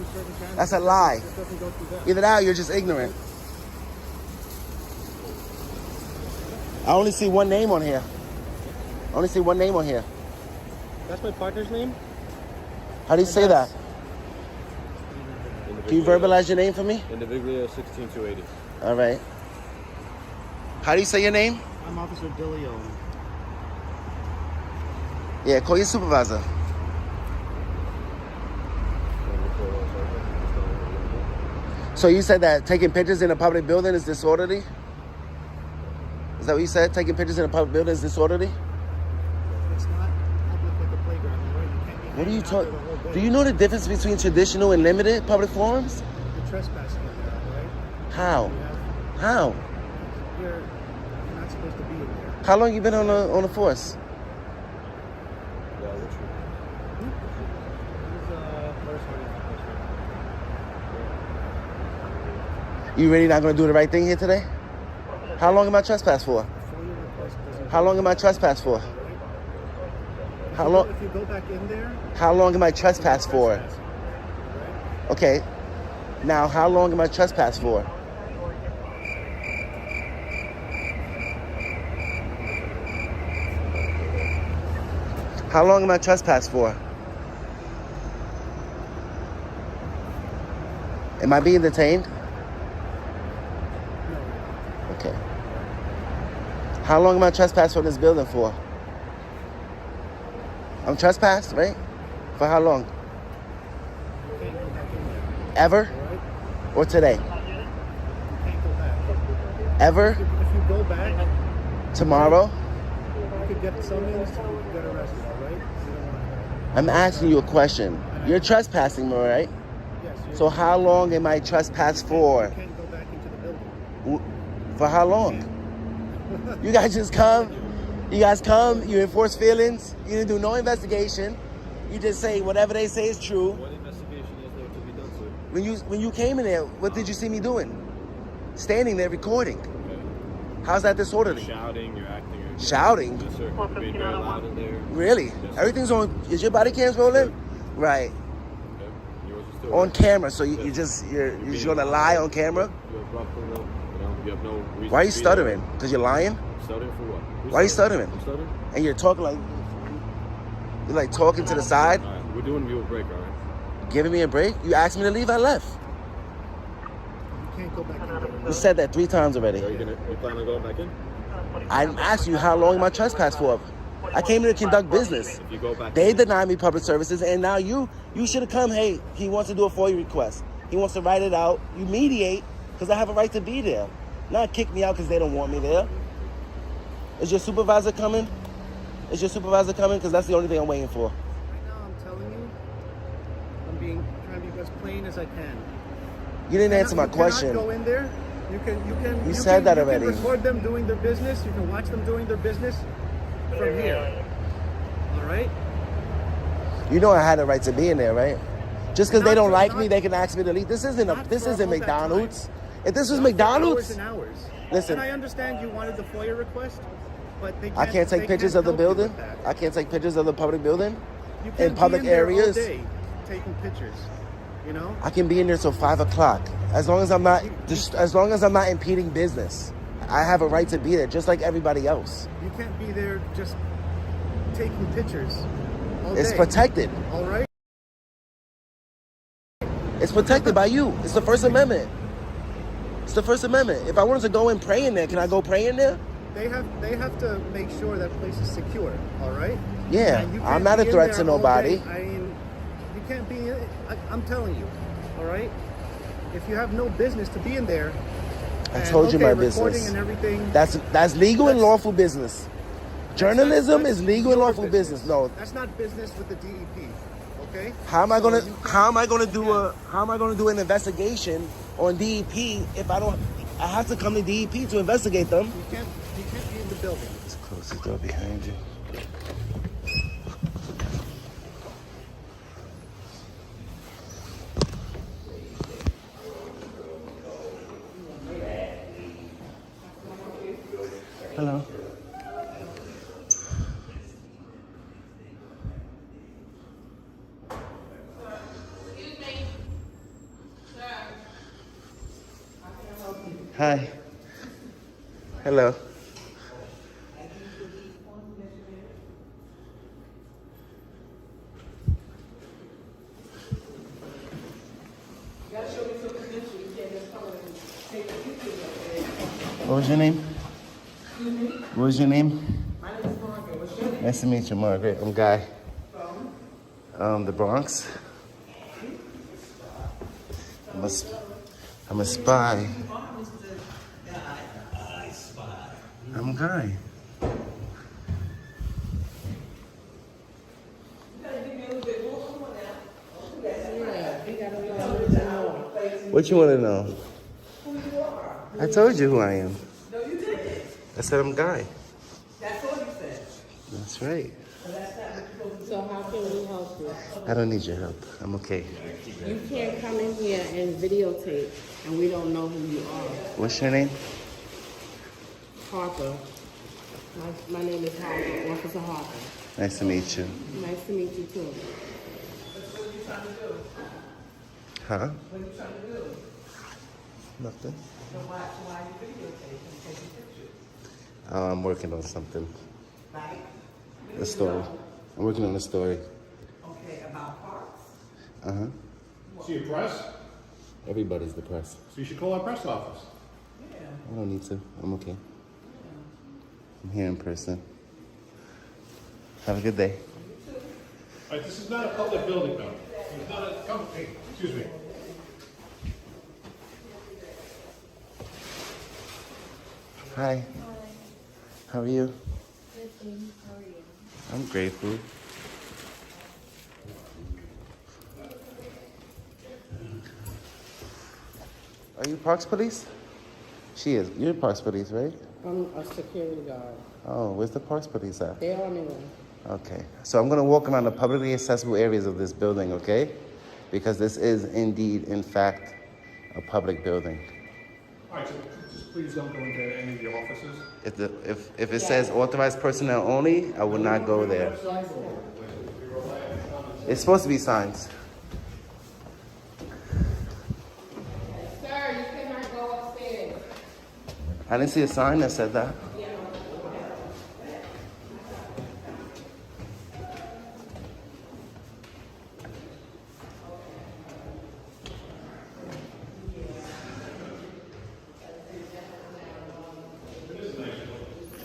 That's a lie. It doesn't go through that. Either that or you're just ignorant. I only see one name on here. I only see one name on here. That's my partner's name. How do you say that? Can you verbalize your name for me? Individually 16280. All right. How do you say your name? I'm Officer DeLeon. Yeah, call your supervisor. So you said that taking pictures in a public building is disorderly? Is that what you said? Taking pictures in a public building is disorderly? It's not public like a playground, right? You can't be What are you hanging out there talking? the whole day. Do you know the difference between traditional and limited public forums? You're trespassing right now, right? How? How? You're not supposed to be in there. How long you been on the force? Yeah, what's You really not gonna do the right thing here today? How long am I trespassed for? How long am I trespassed for? How long? If you go back in there, How long am I trespassed for? Okay. Now, how long am I trespassed for? How long am I trespassed for? Am I being detained? Okay. How long am I trespassed from this building for? I'm trespassed, right? For how long? Ever? Or today? Ever? if you go back, Tomorrow? you could get summons, you could get arrested, all right? You don't want I'm asking you a question. You're trespassing me, right? Yes. So how long am I trespassed for? You can't go back into the building. For how long? You guys just come, you enforce feelings, you didn't do no investigation, you just say whatever they say is true. What investigation is there to be done, sir? When you came in there, what did you see me doing? Standing there recording. Okay. How's that disorderly? Shouting, you're acting. Shouting? Yes, sir. You're being very loud in there. Really? Yes, sir. Everything's on, is your body cams rolling? Right. Okay. Yours is still On camera, so you're just gonna lie on camera? You're abruptly, you have no reason. Why are you to be stuttering? there. Because you're lying? Stuttering for what? Why are you stuttering? I'm stuttering? And you're talking like, you're like talking to the side, All right. We're doing you a break, all right? giving me a break? You asked me to leave, I left. You can't go back in there. You said that 3 times already. Are you planning on going back in? I'm asking you how long am I trespassed for? I came here to conduct business. If you go back They in, denied me public services, and now you should have come, hey, he wants to do a FOIA request. He wants to write it out. You mediate, because I have a right to be there. Not kick me out because they don't want me there. Is your supervisor coming? Is your supervisor coming? Because that's the only thing I'm waiting for. Right now, I'm telling you, I'm trying to be as plain as I can. You didn't answer my You question. cannot go in there. You said that already. You can record them doing their business. You can watch them doing their business from here. All right? You know I had a right to be in there, right? Just because they don't like Not- me, they can ask me to leave. This isn't not for all that McDonald's. If this was Not for McDonald's, hours and hours. Listen. And I understand you wanted the FOIA request, But they I can't take they pictures can't of the help you with building. that. I can't take pictures of the public building You in can't public be in there areas. all day taking pictures, you know? I can be in there till 5 o'clock. As long as I'm not as long as I'm not impeding business. I have a right to be there just like everybody else. You can't be there just taking pictures all It's day. protected. All right? It's protected by you. It's the First Amendment. It's the First Amendment. If I wanted to go and pray in there, can I go pray in there? They have to make sure that place is secure, all right? Yeah, And you can't I'm not a be in threat there to all nobody. day. I mean, you can't be in I'm telling you, all right? If you have no business to be in there, I told you my recording business. and everything. That's legal and lawful business. Journalism is legal and your lawful business. No, That's not business with the DEP, okay? how am I So gonna you can't- how am I gonna do an investigation on DEP if I have to come to DEP to investigate them? You can't be in the building. Let's close the door behind you. Hello. Hi. Hello. What was your name? What was your name? My name is Margaret. What's your name? Nice to meet you, Margaret. I'm Guy. The Bronx. I'm a spy. I'm Guy. What you want to know? I told you who I am. No, you didn't. I said I'm Guy. That's all you said. That's right. So how can we help you? I don't need your help. I'm okay. You can't come in here and videotape, and we don't know who you are. What's your name? Harper. My name is Harper, Officer Harper. Nice to meet you. Nice to meet you too. What are you trying to do? Huh? What are you trying to do? Nothing. So why are you videotaping and taking pictures? I'm working on something. Like? A story. I'm working on a story. Okay, about parks? Uh-huh. See a press? Everybody's the press. So you should call our press office. Yeah. I don't need to. I'm okay. I'm here in person. Have a good day. All right, this is not a public building, though. It's not a, come, hey, excuse me. Hi. How are you? Good thing. How are you? I'm grateful. Are you Parks Police? She is. You're Parks Police, right? I'm a security guard. Oh, where's the Parks Police at? They're on their way. Okay. So I'm going to walk around the publicly accessible areas of this building, okay? Because this is indeed, in fact, a public building. All right, so just please don't go into any of the offices. If it says authorized personnel only, I will not go there. It's supposed to be signs. Sir, you cannot go upstairs. I didn't see a sign that said that.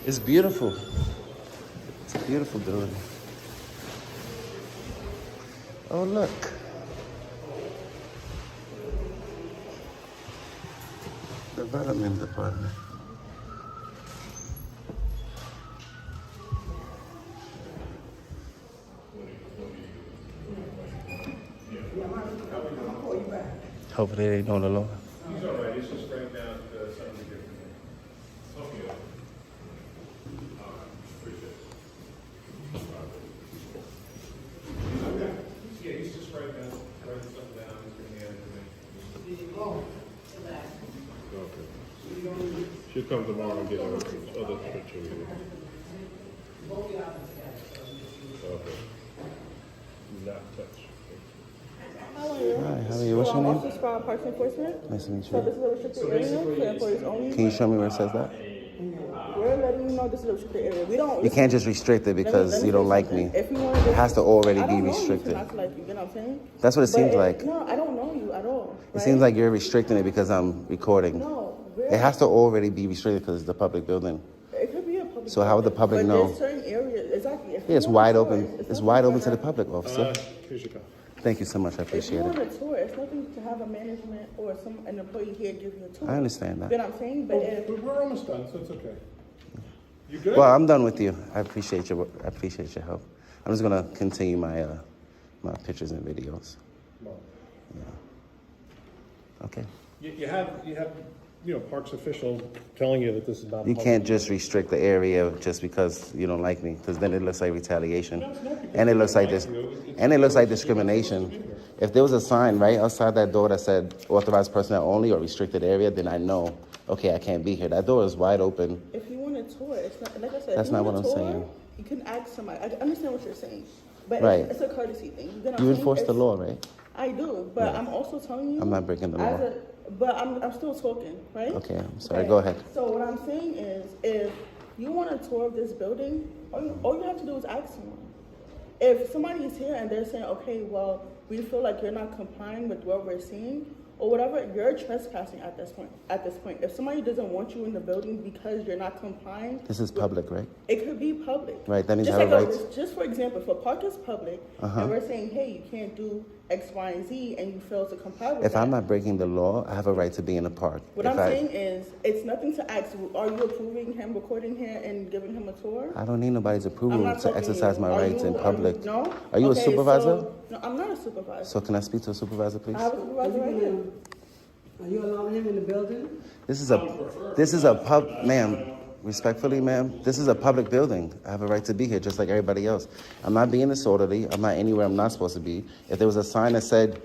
It's beautiful. It's a beautiful building. Oh, look. Development Department. Hopefully they know the law. He's all right, he's just right down to something different. Okay. Yeah, he's just writing something down, he's gonna hand it to me. Okay. She'll come tomorrow and get her other picture. Not touch. How are you? Hi, how are you? What's your name? Officer Sparrow, Parks Enforcement. Nice to meet So this you. is a restricted area for employees only. Can you show me where it says that? We're letting you know this is a restricted area. We don't. You can't just restrict it because you don't like me. If you want to, It has to already I be don't know restricted. You to not like you. You know what I'm saying? That's what it seems like. No, I don't know you at all. It seems like you're restricting it because I'm recording. No, it has to already be restricted because it's a public building. It could be a public. So how would the public know? There's certain areas, exactly. Yeah, it's wide open. It's wide open to the public, officer. Here's your copy. Thank you so much. I appreciate If you it. want a tour, it's nothing to have a management or an employee here give you a tour. I understand that. You know what I'm saying? But if We're almost done, so it's okay. You good? Well, I'm done with you. I appreciate your help. I'm just gonna continue my my pictures and videos. Well, Yeah. Okay. you have parks official telling you that this is not. You can't just restrict the area just because you don't like me, because then it looks like retaliation, and it looks like this, and it looks like discrimination. If there was a sign right outside that door that said authorized personnel only or restricted area, then I know, okay, I can't be here. That door is wide open. if you want a tour, it's not like I said. That's if you not want what a I'm tour, saying. You can ask somebody. I understand what you're saying, but Right. it's a courtesy thing. You know what You I'm enforce saying? the law, right? I do, but Right. I'm also telling you. I'm not breaking the law. But I'm still talking, right? Okay, I'm sorry. Go ahead. So what I'm saying is, if you want a tour of this building, all you have to do is ask someone. If somebody is here and they're saying, okay, well, we feel like you're not complying with what we're seeing, or whatever, you're trespassing at this point. If somebody doesn't want you in the building because you're not complying, This is public, right? it could be public. Right, that means just I have like rights. just for example, if a park is public, and we're saying, hey, you can't do X, Y, and Z, and you fail to comply with If that. I'm not breaking the law, I have a right to be in the park. What I'm saying is, it's nothing to ask. Are you approving him recording here and giving him a tour? I don't need nobody's approval not to talking exercise you. my Are rights you- in are public. you- no? Are you Okay, a supervisor? No, I'm not a supervisor. So can I speak to a supervisor, please? I have a supervisor right here. Are you allowing him in the building? This is a ma'am, respectfully, ma'am, this is a public building. I have a right to be here just like everybody else. I'm not being disorderly. I'm not anywhere I'm not supposed to be. If there was a sign that said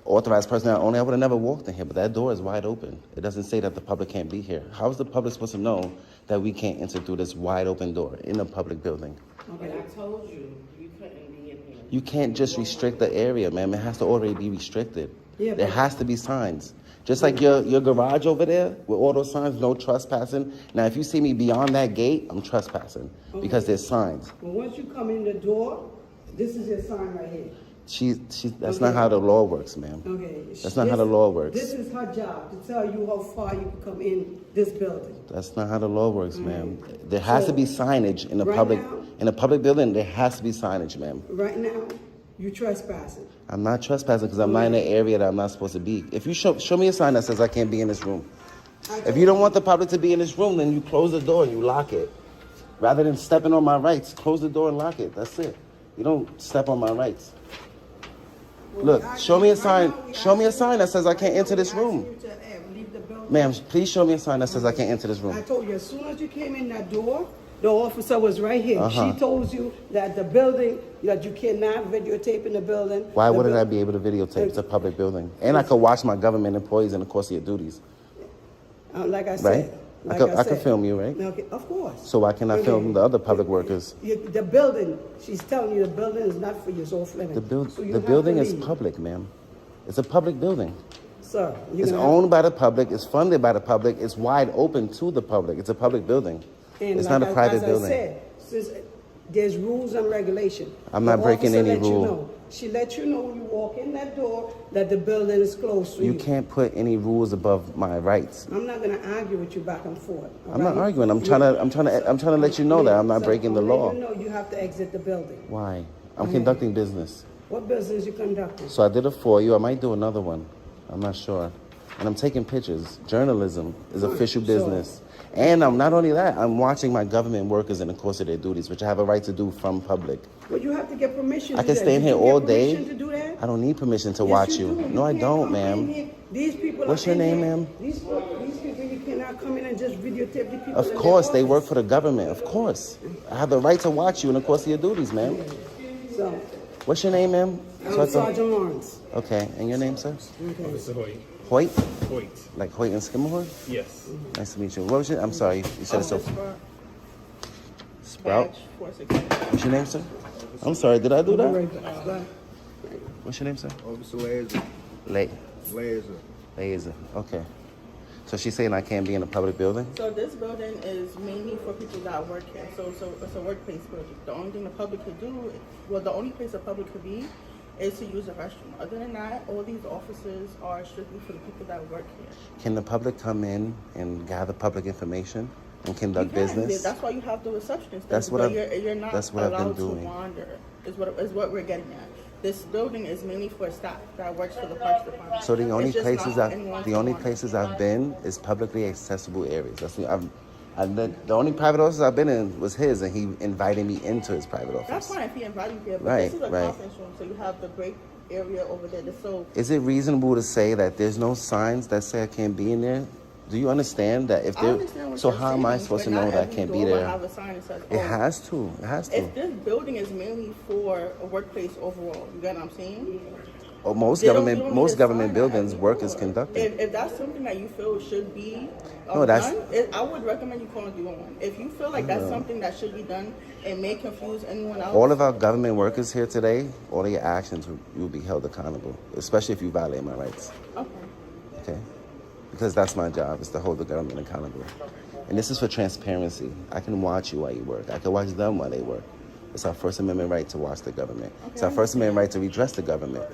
authorized personnel only, I would have never walked in here, but that door is wide open. It doesn't say that the public can't be here. How is the public supposed to know that we can't enter through this wide open door in a public building? Okay, I told you, you couldn't be in here. You can't just restrict the area, ma'am. It has to already be restricted. Yeah, There but- has to be signs. Just like your garage over there with all those signs, no trespassing. Now, if you see me beyond that gate, I'm trespassing because there's signs. Well, once you come in the door, this is your sign right here. That's not how the law works, ma'am. Okay. That's not how the law works. This is her job, to tell you how far you can come in this building. That's not how the law works, ma'am. There has to be signage in a Right public now- in a public building. There has to be signage, ma'am. Right now, you trespassing. I'm not trespassing because I'm not in an area that I'm not supposed to be. If you show me a sign that says I can't be in this room. If you don't want the public to be in this room, then you close the door and you lock it. Rather than stepping on my rights, close the door and lock it. That's it. You don't step on my rights. Look, show me a sign. Show me a sign that says I can't enter this room. Ma'am, please show me a sign that says I can't enter this I room. told you, as soon as you came in that door, the officer was right here. She told you that the building, that you cannot videotape in the building. Why The wouldn't buil- I be able to videotape? It's a public building. And I could watch my government employees in the course of your duties. Like I Right? said. I could film you, right? Okay, of course. So why can't I film the other public workers? The building, she's telling you the building is not for your self-living. The building is public, ma'am. It's a public building. Sir, It's owned by the public. It's funded by the public. It's wide open to the public. It's a public building. It's not a private building. As I said, since there's rules and regulation. I'm not The breaking officer any let you rule. know. She let you know when you walk in that door that the building is closed for you. You can't put any rules above my rights. I'm not gonna argue with you back and forth. all I'm not right? arguing. I'm trying to let you know that I'm not breaking the law. You know you have to exit the building. Why? I'm conducting business. What business you conducting? So I did it for you. I might do another one. I'm not sure. And I'm taking pictures. Journalism is official business. And I'm not only that, I'm watching my government workers in the course of their duties, which I have a right to do from public. Well, you have to get permission to I do can that. stay in Did here you get all day. permission to do that? I don't need permission to Yes, watch you you. do. No, I can't don't, come in ma'am. here. These people What's are your in name, here. ma'am? These people, you cannot come in and just videotape the people. Of in course, their they work office. for the government. Of course. I have the right to watch you in the course of your duties, ma'am. So, What's your name, ma'am? I'm Sergeant Lawrence. Okay, and your name, sir? Officer Hoyt. Hoyt? Hoyt. Like Hoyt and Skimmerhorn? Yes. Nice to meet you. What was it? I'm sorry. You said it so. Sprout. Badge 469. What's your name, sir? I'm sorry, did I do that? Right. What's your name, sir? Officer Laser. Laser. Okay. So she's saying I can't be in a public building? So this building is mainly for people that work here. So it's a workplace building. The only thing the public could do, well, the only place the public could be is to use the restroom. Other than that, all these offices are strictly for the people that work here. Can the public come in and gather public information and conduct You can. business? That's why you have the receptionist. That's what you're not that's what I've been allowed doing. to wander. Is what we're getting at. This building is mainly for staff that works for the Parks Department. So the only It's just places not for anyone to wander. places I've been is publicly accessible areas. That's the only private office I've been in was his, and he invited me into his private office. That's fine if he invited you here, but Right, this is a right. conference room, so you have the break area over there. So Is it reasonable to say that there's no signs that say I can't be in there? Do you understand that if I there? understand what So you're how am I saying, supposed to but know not that I every can't be door will there? have a sign that says, It oh, has to. It has to. If this building is mainly for a workplace overall, you get what I'm saying? Or most They don't government need a government sign buildings at work every is door. conducted. If that's something that you feel should be No, that's- done, I would recommend you calling 311. If you feel like that's No. something that should be done and may confuse anyone else. All of our government workers here today, all of your actions will be held accountable, especially if you violate my rights. Okay. Okay? Because that's my job, is to hold the government accountable. And this is for transparency. I can watch you while you work. I can watch them while they work. It's our First Amendment right to watch the government. It's our First Amendment right to redress the government.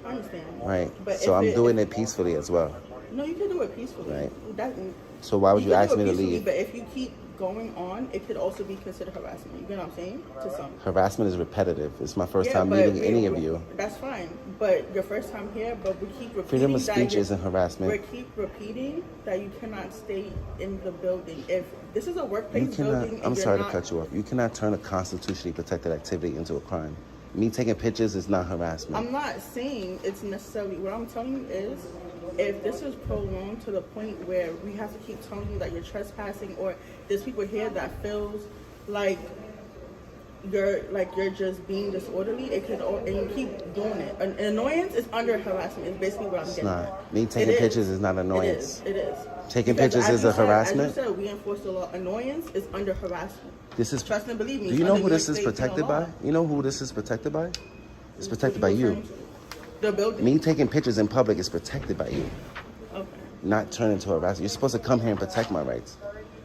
I understand. Right? But So if I'm doing it peacefully as well. No, you can do it peacefully. Right. That, So why would you can ask do it me to peacefully, leave? But if you keep going on, it could also be considered harassment. You get what I'm saying? To some. Harassment is repetitive. It's my first time but meeting any of you. That's fine. But your first time here, but we keep repeating Freedom of that speech you- isn't harassment. We keep repeating that you cannot stay in the building. If this is a workplace You cannot, building, and I'm you're sorry to not- cut you off. You cannot turn a constitutionally protected activity into a crime. Me taking pictures is not harassment. I'm not saying it's necessarily. What I'm telling you is, if this is prolonged to the point where we have to keep telling you that you're trespassing, or there's people here that feels like you're just being disorderly, it could, and you keep doing it. An annoyance is under harassment. Is basically what I'm It's getting. not. at. Me taking It pictures is not annoyance. It is. Taking Because pictures as is you a said- harassment? As you said, we enforce the law. Annoyance is under harassment. This is. Trust and believe me. Do it's you know under who this New is York State protected penal by? law. You know who this is protected by? It's protected by you. The building. Me taking pictures in public is protected by you. Okay. Not turn into harassment. You're supposed to come here and protect my rights,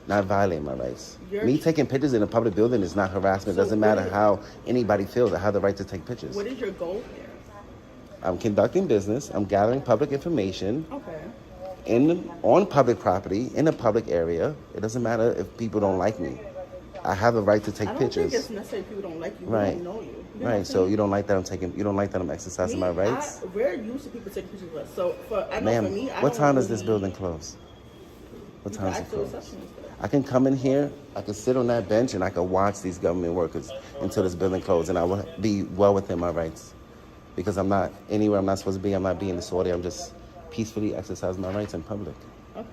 not violate my rights. You're- Me taking pictures in a public building is not harassment. So Doesn't what matter is- how anybody feels. I have the right to take pictures. What is your goal here? I'm conducting business. I'm gathering public information Okay. on public property, in a public area. It doesn't matter if people don't like me. I have a right to take I don't pictures. think it's necessary people don't like you. We Right. don't know you. You know what I'm Right. So saying? you don't like that you don't like that I'm exercising my rights? We're used to people taking pictures of us. So I know Ma'am, for me, I what don't time does really- this building close? What You time can is it ask the close? receptionist. I can come in here, I can sit on that bench, and I can watch these government workers until this building closes, and I will be well within my rights. Because I'm not anywhere I'm not supposed to be. I'm not being disorderly. I'm just peacefully exercising my rights in public. Okay.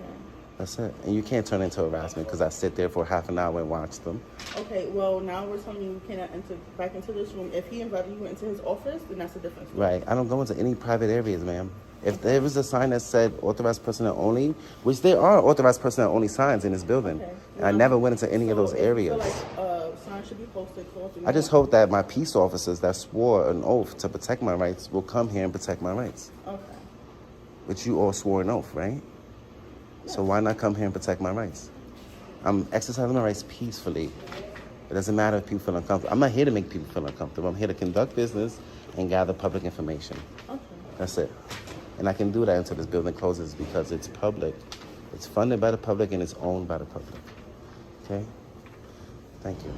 That's it. And you can't turn into harassment because I sit there for half an hour and watch them. Okay. Well, now we're telling you cannot enter back into this room. If he invited you into his office, then that's a difference. Right. I don't go into any private areas, ma'am. If there was a sign that said authorized personnel only, which there are authorized personnel only signs in this building, and I never went into any of those So if you areas. feel like signs should be posted, call I just hope that my peace officers that swore an oath to protect my rights will come here and protect my rights. Okay. Which you all swore an oath, right? So why not come here and protect my rights? I'm exercising my rights peacefully. It doesn't matter if people feel uncomfortable. I'm not here to make people feel uncomfortable. I'm here to conduct business and gather public information. Okay. That's it. And I can do that until this building closes because it's public. It's funded by the public and it's owned by the public. Okay? Thank you.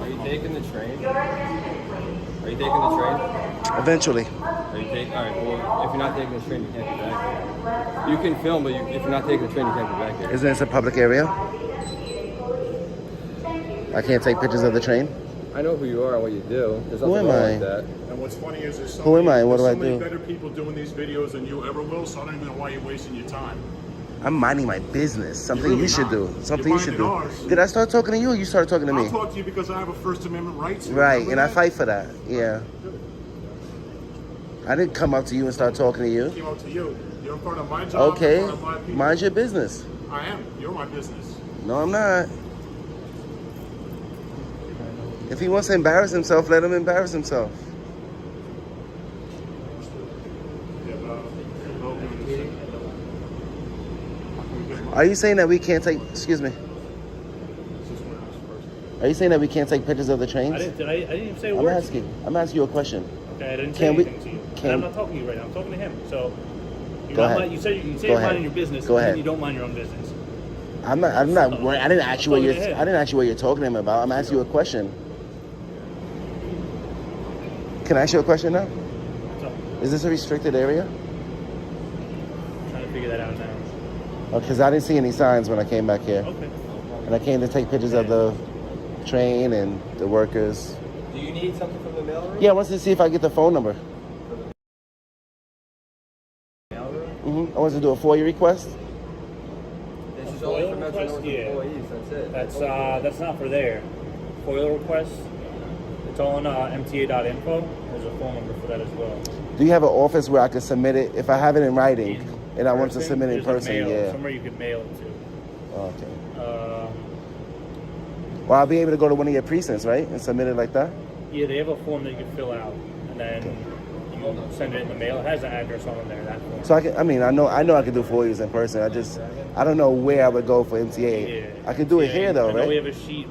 Are you taking the train? Are you taking the train? Eventually. Are you taking? All right. Well, if you're not taking the train, you can't be back here. You can film, but if you're not taking the train, you can't be back here. Isn't this a public area? I can't take pictures of the train? I know who you are and what you do. There's Who nothing am wrong I? with that. And what's funny is there's so Who am I? What there's do so I many do? better people doing these videos than you ever will, so I don't even know why you're wasting your time. I'm minding my business. Something really you should not. do. Something You're you should minding do. ours. Did I start talking to you or you started talking to me? I'll talk to you because I have a First Amendment right to. Right, Remember and I that? fight for that. Yeah. I didn't come up to you and start talking to I you. came out to you. You're a part of my job. Okay, You're part of my people. mind your business. I am. You're my business. No, I'm not. If he wants to embarrass himself, let him embarrass himself. Are you saying that we can't take, excuse me. Are you saying that we can't take pictures of the trains? I didn't even say a word. I'm asking you a question. Okay, I didn't say anything to you. And I'm not talking to you right now. I'm talking to him. So Go ahead. You say you're minding your business, Go and ahead. then you don't mind your own business. I'm not worried. I didn't ask you what you're talking to him about. I'm asking you a question. Can I ask you a question now? Is this a restricted area? I'm trying to figure that out now. Because I didn't see any signs when I came back here. Okay. And I came to take pictures of the train and the workers. Do you need something from the mail room? Yeah, I wanted to see if I get the phone number. Mail room? I wanted to do a FOIA request. This is only for Metro North employees. That's it. That's not for there. FOIL request. It's all on mta.info. There's a phone number for that as well. Do you have an office where I could submit it if I have it in writing and I want to submit it in There's a person? mail, Yeah. somewhere you can mail it to. Okay. Well, I'll be able to go to one of your precincts, right, and submit it like that. Yeah, they have a form that you can fill out, and then you send it in the mail. It has an address on there. That form. So I know I can do FOIAs in person. I don't know where I would go for MTA. Yeah. I could do it here though, I know right? We have a sheet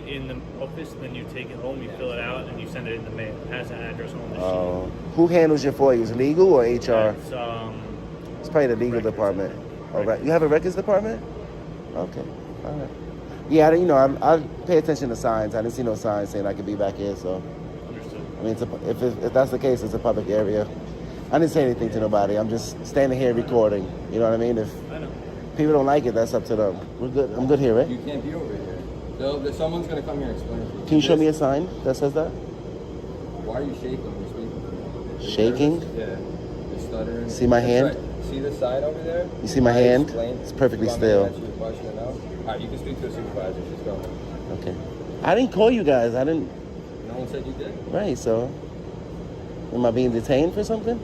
in the office, and then you take it home, you fill it out, and you send it in the mail. It has an address on the sheet. Who handles your FOIAs? Legal or HR? It's probably the legal department. All right. You have a records department? Okay. All right. Yeah, I pay attention to signs. I didn't see no signs saying I could be back here, so. Understood. I mean, if that's the case, it's a public area. I didn't say anything to nobody. I'm just standing here recording. You know what I mean? If I know. people don't like it, that's up to them. We're good. I'm good here, right? You can't be over here. Someone's going to come here and explain it to you. Can you show me a sign that says that? Why are you shaking when you're speaking? Shaking? Yeah. You're stuttering. See my hand? See the sign over there? You see my hand? It's perfectly still. Answer your question now? All right, you can speak to a supervisor. She's going. Okay. I didn't call you guys. I didn't. No one said you did? Right, so. Am I being detained for something?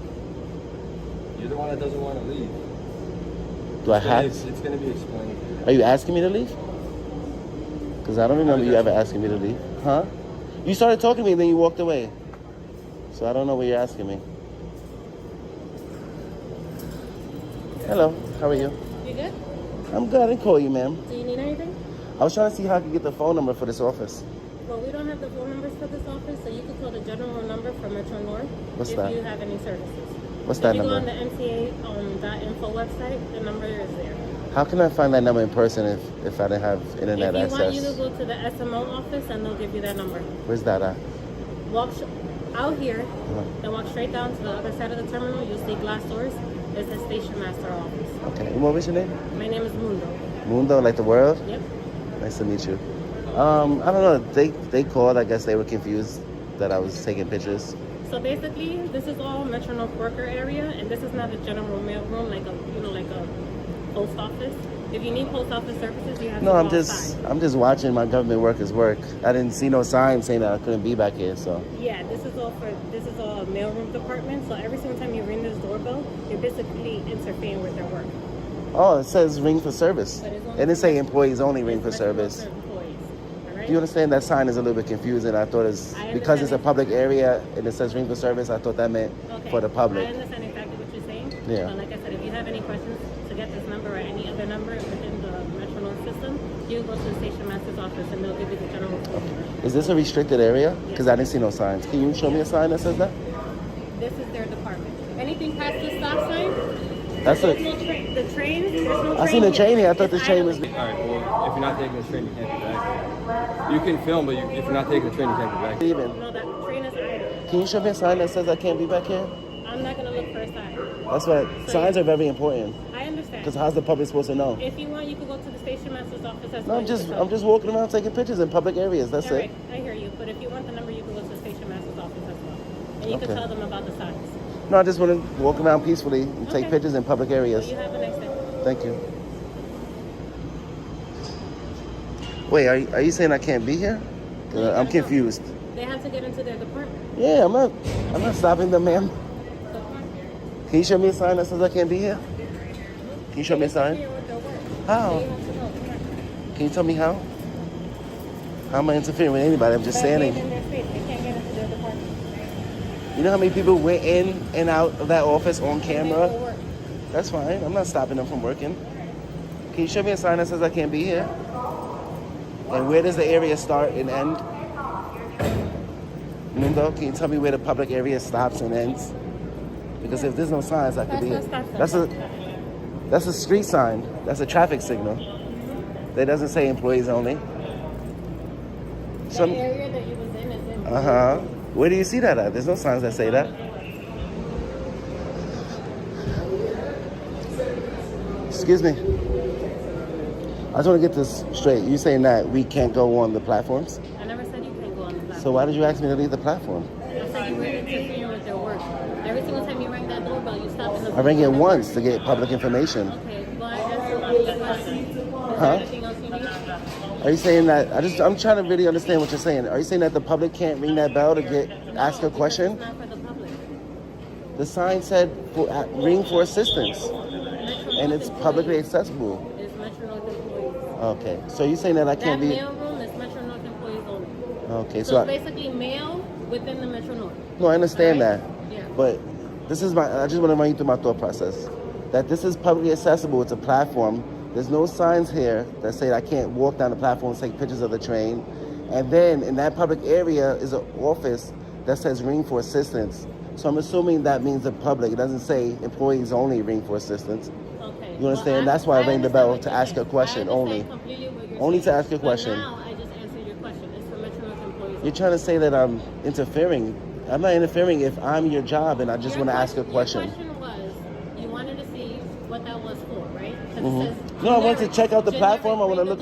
You're the one that doesn't want to leave. Do I have? It's going to be explained. Are you asking me to leave? Because I don't remember you ever asking me to leave. Huh? You started talking to me and then you walked away. So I don't know what you're asking me. Hello, how are you? You good? I'm good. I didn't call you, ma'am. Do you need anything? I was trying to see how I could get the phone number for this office. Well, we don't have the phone numbers for this office, so you can call the general number for Metro North What's if that? you have any services. What's that If you number? go on the MTA.info website, the number is there. How can I find that number in person if I didn't have internet If you access? want, you to go to the SMO office and they'll give you that number. Where's that at? Walk out here, then walk straight down to the other side of the terminal. You'll see glass doors. It's the station master office. Okay. And what was your name? My name is Mundo. Mundo, like the world? Yep. Nice to meet you. I don't know. They called. I guess they were confused that I was taking pictures. So basically, this is all Metro North worker area, and this is not a general mail room like a post office. If you need post office services, you have to go outside. I'm just watching my government workers work. I didn't see no sign saying that I couldn't be back here. So. Yeah, this is all a mailroom department. So every single time you ring this doorbell, you're basically interfering with their work. Oh, it says ring for service. But it's only It didn't say employees only ring for service. Employees. All right? Do you understand that sign is a little bit confusing? I thought because it's a public area and it says ring for service, I thought that meant for the public. I understand exactly what you're saying. Yeah. But like I said, if you have any questions to get this number or any other number within the Metro North system, you can go to the station master's office and they'll give you the general phone number. Is this a restricted area? Because I didn't see no signs. Can you show me a sign that says that? This is their department. Anything past the stop sign, That's there's no train. The train, there's no train. I seen the train here. I thought the train was. All right, well, if you're not taking the train, you can't be back here. You can film, but if you're not taking the train, you can't be back here. No, that train is idle. Can you show me a sign that says I can't be back here? I'm not going to look for a sign. That's what signs are very important. I understand. Because how's the public supposed to know? If you want, you can go to the station master's office as No, well. I'm just walking around taking pictures in public areas. That's All it. right, I hear you. But if you want the number, you can go to the station master's office as well. And you can Okay. tell them about the signs. No, I just want to walk around peacefully and take Okay. pictures in public areas. Well, you have a nice day. Thank you. Wait, are you saying I can't be here? I'm confused. They have to get into their department. Yeah, I'm not stopping them, ma'am. Can you show me a sign that says I can't be here? Can you show me a sign? Here with their work. How? You have to know. Can you tell me how? How am I interfering with anybody? I'm just standing. In their space. They can't get into their department. You know how many people went in and out of that office on camera? That's fine. I'm not stopping them from working. Can you show me a sign that says I can't be here? And where does the area start and end? Mundo, can you tell me where the public area stops and ends? Because if there's no signs, I could be here. That's a street sign. That's a traffic signal. That doesn't say employees only. The area that you was in is in. Where do you see that at? There's no signs that say that. Excuse me. I just want to get this straight. You saying that we can't go on the platforms? I never said you can't go on the platform. So why did you ask me to leave the platform? I said you were interfering with their work. Every single time you rang that doorbell, you stopped in the I rang it once to get public information. Okay, well, I asked you about the question. Is there anything else you need? Are you saying that? I'm trying to really understand what you're saying. Are you saying that the public can't ring that bell to ask a question? It's not for the public. The sign said ring for assistance, and it's publicly accessible. It's Metro North employees. Okay, so you're saying that I can't that be? That mail room is Metro North employees only. Okay, so it's basically mail within the Metro North. No, I understand that, Yeah. but this is I just want to run you through my thought process. That this is publicly accessible. It's a platform. There's no signs here that say I can't walk down the platform and take pictures of the train. And then in that public area is an office that says ring for assistance. So I'm assuming that means the public. It doesn't say employees only ring for assistance. Okay. You understand? That's why I rang the bell to ask a question only. Only to ask a question. Now I just answered your question. It's for Metro North employees. You're trying to say that I'm interfering. I'm not interfering if I'm your job and I just want to ask a question. Your question was, you wanted to see what that was for, right? No, I want to check out the platform. I want to look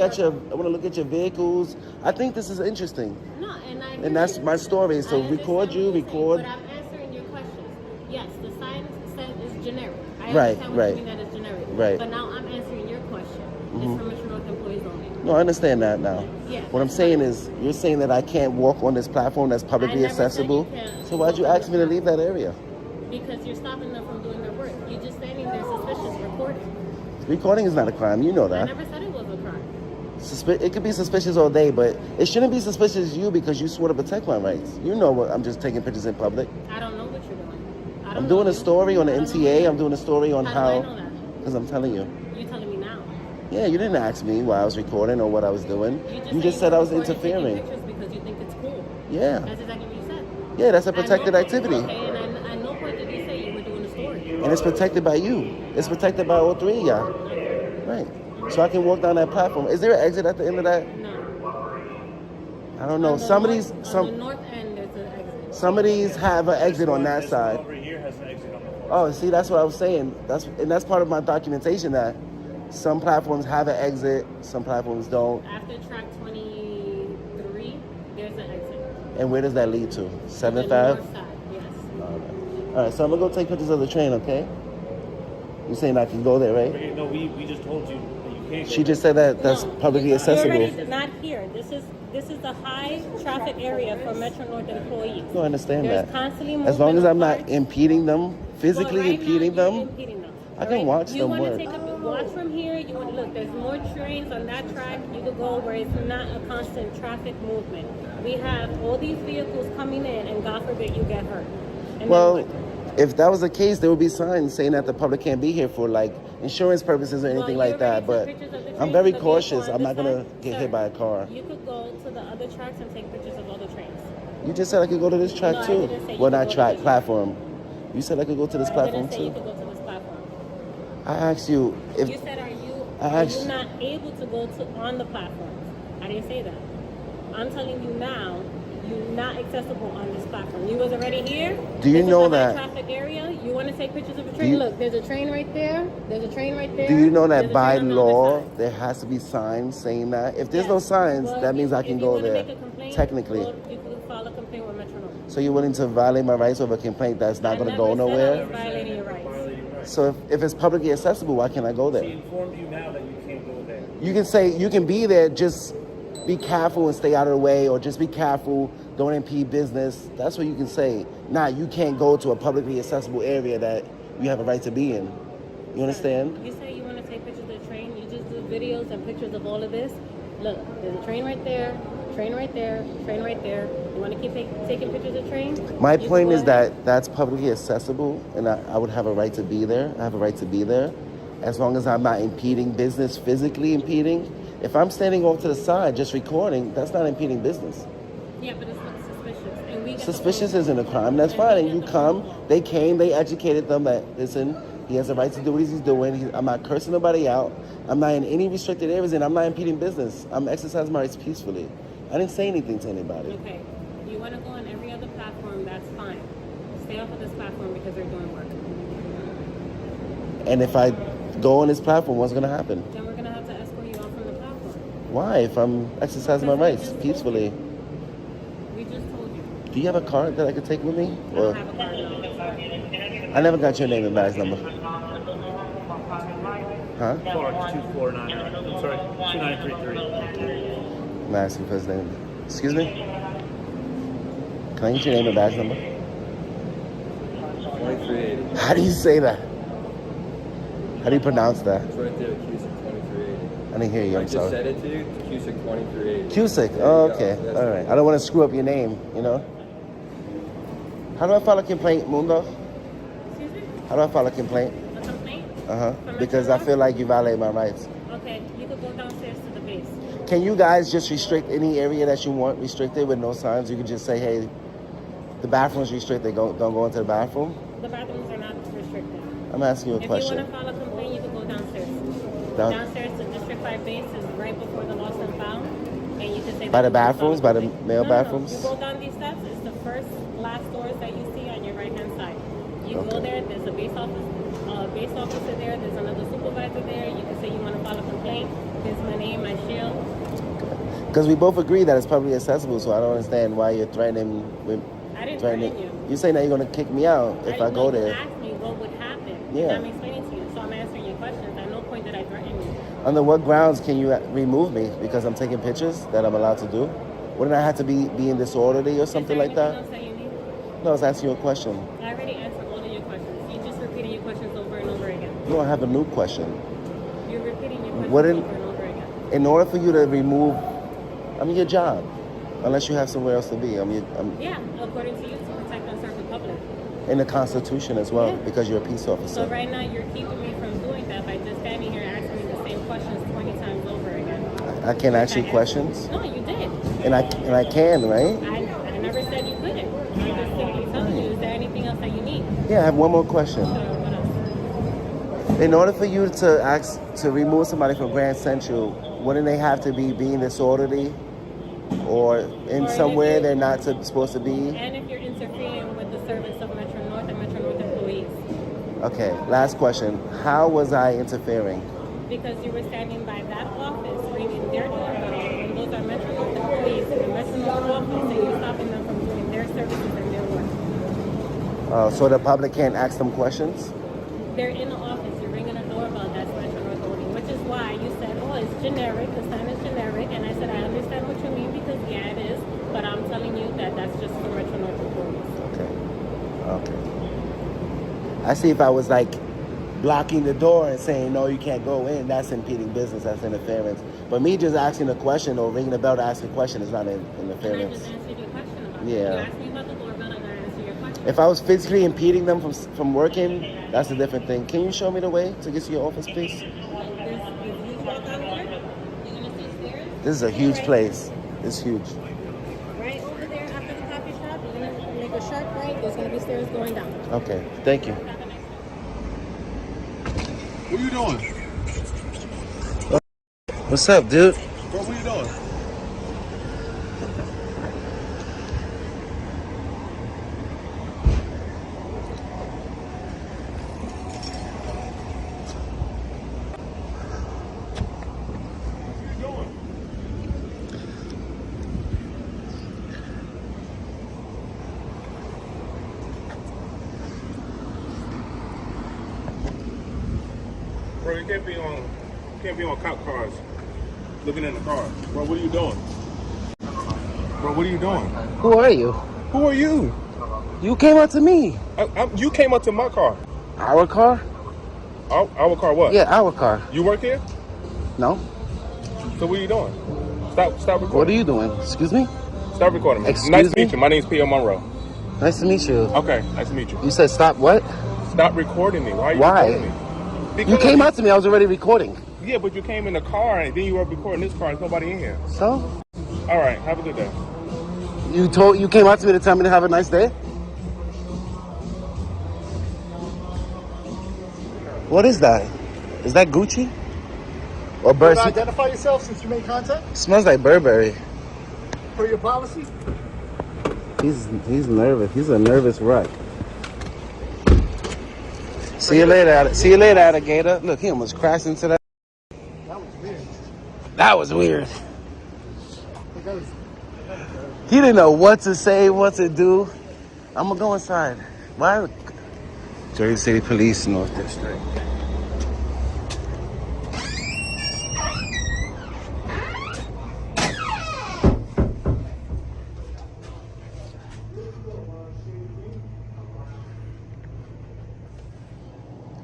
at your vehicles. I think this is interesting. No, and that's my story. So record. But I'm answering your questions. Yes, the sign says it's generic. I Right. understand what you mean that it's generic. Right. But now I'm answering your question. It's for Metro North employees only. No, I understand that now. Yeah. What I'm saying is, you're saying that I can't walk on this platform that's publicly accessible. So why'd you ask me to leave that area? Because you're stopping them from doing their work. You're just standing there suspicious recording. Recording is not a crime. You know I that. never said it was a crime. It could be suspicious all day, but it shouldn't be suspicious of you because you swore to protect my rights. You know what? I'm just taking pictures in public. I don't know what you're doing. I'm doing a story on the MTA. I'm doing a story on How do I know that? Because I'm telling you. You're telling me now. Yeah, you didn't ask me why I was recording or what I was doing. You just said I was interfering. Pictures because you think it's cool. Yeah. That's exactly what you said. Yeah, that's a protected activity. Okay, and I know point did you say you were doing a story. And it's protected by you. It's protected by all three of y'all. Right. So I can walk down that platform. Is there an exit at the end of that? No. I don't know. On the north end, there's an exit. Some of these have an exit on that side. Over here has an exit on the left. Oh, see, that's what I was saying. That's part of my documentation that some platforms have an exit, some platforms don't. After track 23, there's an exit. And where does that lead to? 7th The Ave? north side, yes. All right, so I'm gonna go take pictures of the train, okay? You saying I can go there, right? No, we just told you that you can't. She just said that that's publicly accessible. Not here. This is the high traffic area for Metro North employees. No, I understand There's that. constantly As long as I'm movement not impeding them, physically Well, right impeding now, them, you're impeding them. I can watch You them want work. to take a watch from here. You want to look. There's more trains on that track. You could go where it's not a constant traffic movement. We have all these vehicles coming in, and God forbid you get hurt. And Well, if that was the case, there would be signs saying that the public can't be here for like insurance purposes or anything like that. But I'm very cautious. I'm not gonna get hit by a car. you could go to the other tracks and take pictures of other trains. You just said I could go to this track No, I too. didn't say you Well, could not go track, to this platform. You said I could go to this I platform didn't say you too. could go to this platform. I asked you if You said, are you I asked- not able to go to on the platforms? I didn't say that. I'm telling you now, you're not accessible on this platform. You was already here. Do you This know is a high that- traffic area? You want to take pictures of a Do train? you- Look, there's a train right there. There's a train right there. Do you know There's that a by train on the other law side. there has to be signs saying that? If there's no signs, Well, that means I can if you go wanna there. make a complaint, Technically. well, you could file a complaint with Metro North. So you're willing to violate my rights over a complaint that's not going to go I nowhere? was violating your rights. So if it's publicly accessible, why can't I go there? She informed you now that you can't go there. You can say you can be there, just be careful and stay out of the way, or just be careful, don't impede business. That's what you can say. Nah, you can't go to a publicly accessible area that you have a right to be in. You understand? You say you want to take pictures of the train. You just do videos and pictures of all of this. Look, there's a train right there, train right there, train right there. You want to keep taking pictures of trains? My point is that that's publicly accessible, and I would have a right to be there. I have a right to be there, as long as I'm not impeding business, physically impeding. If I'm standing off to the side just recording, that's not impeding business. Yeah, but it's not suspicious. And we get Suspicious isn't a crime. That's fine. And you come, they came, they educated them that, listen, he has a right to do what he's doing. I'm not cursing nobody out. I'm not in any restricted areas, and I'm not impeding business. I'm exercising my rights peacefully. I didn't say anything to anybody. Okay. You want to go on every other platform, that's fine. Stay off of this platform because they're doing work. And if I go on this platform, what's going to happen? Then we're going to have to escort you off from the platform. Why? If I'm exercising my rights peacefully. We just told you. Do you have a card that I could take with me? I don't have a card, no. I never got your name and badge number. Huh? Clark 249. I'm sorry, 2933. I'm asking for his name. Excuse me? Can I get your name and badge number? 2380. How do you say that? How do you pronounce that? It's right there, Cusick 2380. I didn't hear you, I'm sorry. I just said it to you, Cusick 2380. Cusick, oh, okay. All right. I don't want to screw up your name, you know? How do I file a complaint, Mundo? Excuse me? How do I file a complaint? A complaint? Uh-huh. Because I feel like you violate my rights. Okay, you could go downstairs to the base. Can you guys just restrict any area that you want restricted with no signs? You can just say, hey, the bathroom's restricted, don't go into the bathroom? The bathrooms are not restricted. I'm asking you a question. If you want to file a complaint, you can go downstairs. Downstairs to District 5 base is right before the lost and found. And you can say by the that bathrooms, by the male bathrooms? You go down these steps, it's the first last doors that you see on your right-hand side. You go there, there's a base officer there, there's another supervisor there. You can say you want to file a complaint. Here's my name, my shield. Because we both agree that it's publicly accessible, so I don't understand why you're threatening. I didn't threaten you. You're saying that you're going to kick me out if I go there. You asked me what would happen. Yeah. And I'm explaining to you, so I'm answering your questions. At no point did I threaten you. Under what grounds can you remove me? Because I'm taking pictures that I'm allowed to do? Wouldn't I have to be in disorderly or something like that? Else that you need? No, I was asking you a question. I already answered all of your questions. You're just repeating your questions over and over again. You don't have a new question. You're repeating your questions over and over again. In order for you to remove, your job, unless you have somewhere else to be. Yeah, according to you, to protect and serve the public. In the Constitution as well, because you're a peace officer. So right now you're keeping me from doing that by just standing here asking me the same questions 20 times over again. I can't ask you questions? No, you did. And I can, right? I never said you couldn't. I'm just simply telling you, is there anything else that you need? Yeah, I have one more question. What else? In order for you to ask to remove somebody from Grand Central, wouldn't they have to be being disorderly or in somewhere they're not supposed to be? And if you're interfering with the service of Metro North and Metro North employees. Okay, last question. How was I interfering? Because you were standing by that office ringing their doorbell, and those are Metro North employees in the Metro North office, and you're stopping them from doing their services and their work. So the public can't ask them questions? They're in the office, you're ringing a doorbell, that's Metro North only, which is why you said, oh, it's generic, the sign is generic, and I said, I understand what you mean, because yeah, it is, but I'm telling you that that's just for Metro North employees. Okay. I see if I was blocking the door and saying, no, you can't go in, that's impeding business, that's interference. But me just asking a question or ringing the bell to ask a question is not interference. And I just answered your question about it. Yeah. You asked me about the doorbell and I answered your question. If I was physically impeding them from working, that's a different thing. Can you show me the way to get to your office, please? This is a huge place. It's huge. Right over there after the coffee shop, you're going to make a sharp right. There's going to be stairs going down. Okay, thank you. What are you doing? What's up, dude? Bro, what are you doing? Bro, you can't be on cop cars looking in the car. Bro, what are you doing? Bro, what are you doing? Who are you? Who are you? You came up to me. You came up to my car. Our car? Our car what? Yeah, our car. You work here? No. So what are you doing? Stop recording. What are you doing? Excuse me? Stop recording me. Excuse Nice to me? meet you. My name's P.O. Monroe. Nice to meet you. Okay, nice to meet you. You said stop what? Stop recording me. Why are you Why? recording me? Because You came out to me, I was already recording. Yeah, but you came in the car and then you were recording this car. There's nobody in here. So? All right, have a good day. You came out to me to tell me to have a nice day? What is that? Is that Gucci? Or Burberry? Identify yourself since you made contact. Smells like Burberry. Per your policy. He's nervous. He's a nervous wreck. See you later. See you later, alligator. Look, he almost crashed into that. That was weird. That was weird. He didn't know what to say, what to do. I'm gonna go inside. Why? Jersey City Police, North District.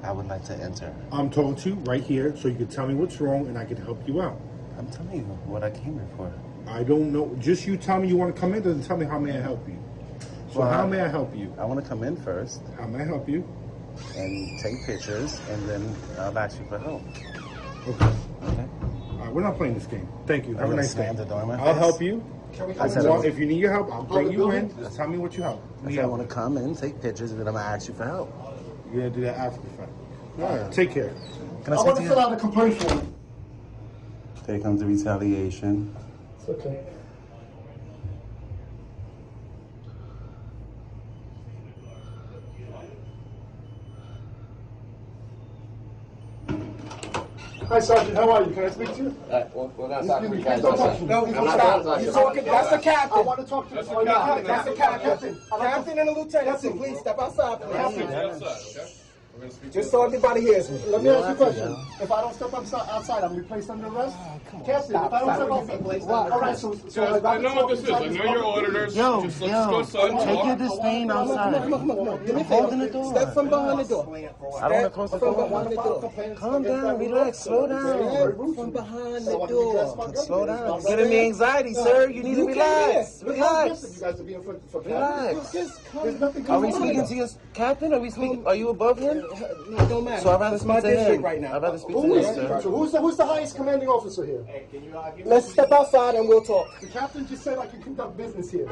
I would like to enter. I'm talking to you right here, so you can tell me what's wrong, and I can help you out. I'm telling you what I came here for. I don't know. Just you tell me you want to come in, doesn't tell me how may I help you. So Well, how may I help you? I want to come in first. How may I help you? And take pictures, and then I'll ask you for help. Okay. Okay. All right, we're not playing this game. Thank you. I'm Have a gonna nice day. slam the door in my I'll face. help you. I said I If you need your help, I'll bring you in. Just tell me what you help. I said I want to come in, take pictures, and then I'm gonna ask you for help. You're gonna do that after the fact. Yeah. All right, take care. Can I I speak want to to you? fill out a complaint form. There comes the retaliation. It's okay. Hi, Sergeant. How are you? Can I speak to you? We're not talking to you Please guys. don't touch me. No, I'm not talking to you. That's the captain. I want to talk to you. That's the captain. Captain and a lieutenant. Captain, Please step outside, please. Just so everybody hears me. Let me ask you a question. If I don't step outside, I'm placed under arrest? Captain, if I don't step outside, all right, so I know what this is. I know your auditors. Yo, Just let's go inside and take talk. your disdain outside. Come on. Give me I'm holding the door. Step from behind the door. I don't want to close the From door. behind the door. Calm down, relax, slow down. From behind the door. Slow down. You're giving me anxiety, sir. You need to relax. Relax. Relax. Are we speaking to your captain? Are you above him? No, it don't matter. So I'd rather It's speak my to district him. right now. I'd rather speak to him, sir. Who's the highest commanding officer here? Let's step outside and we'll talk. The captain just said I can conduct business here.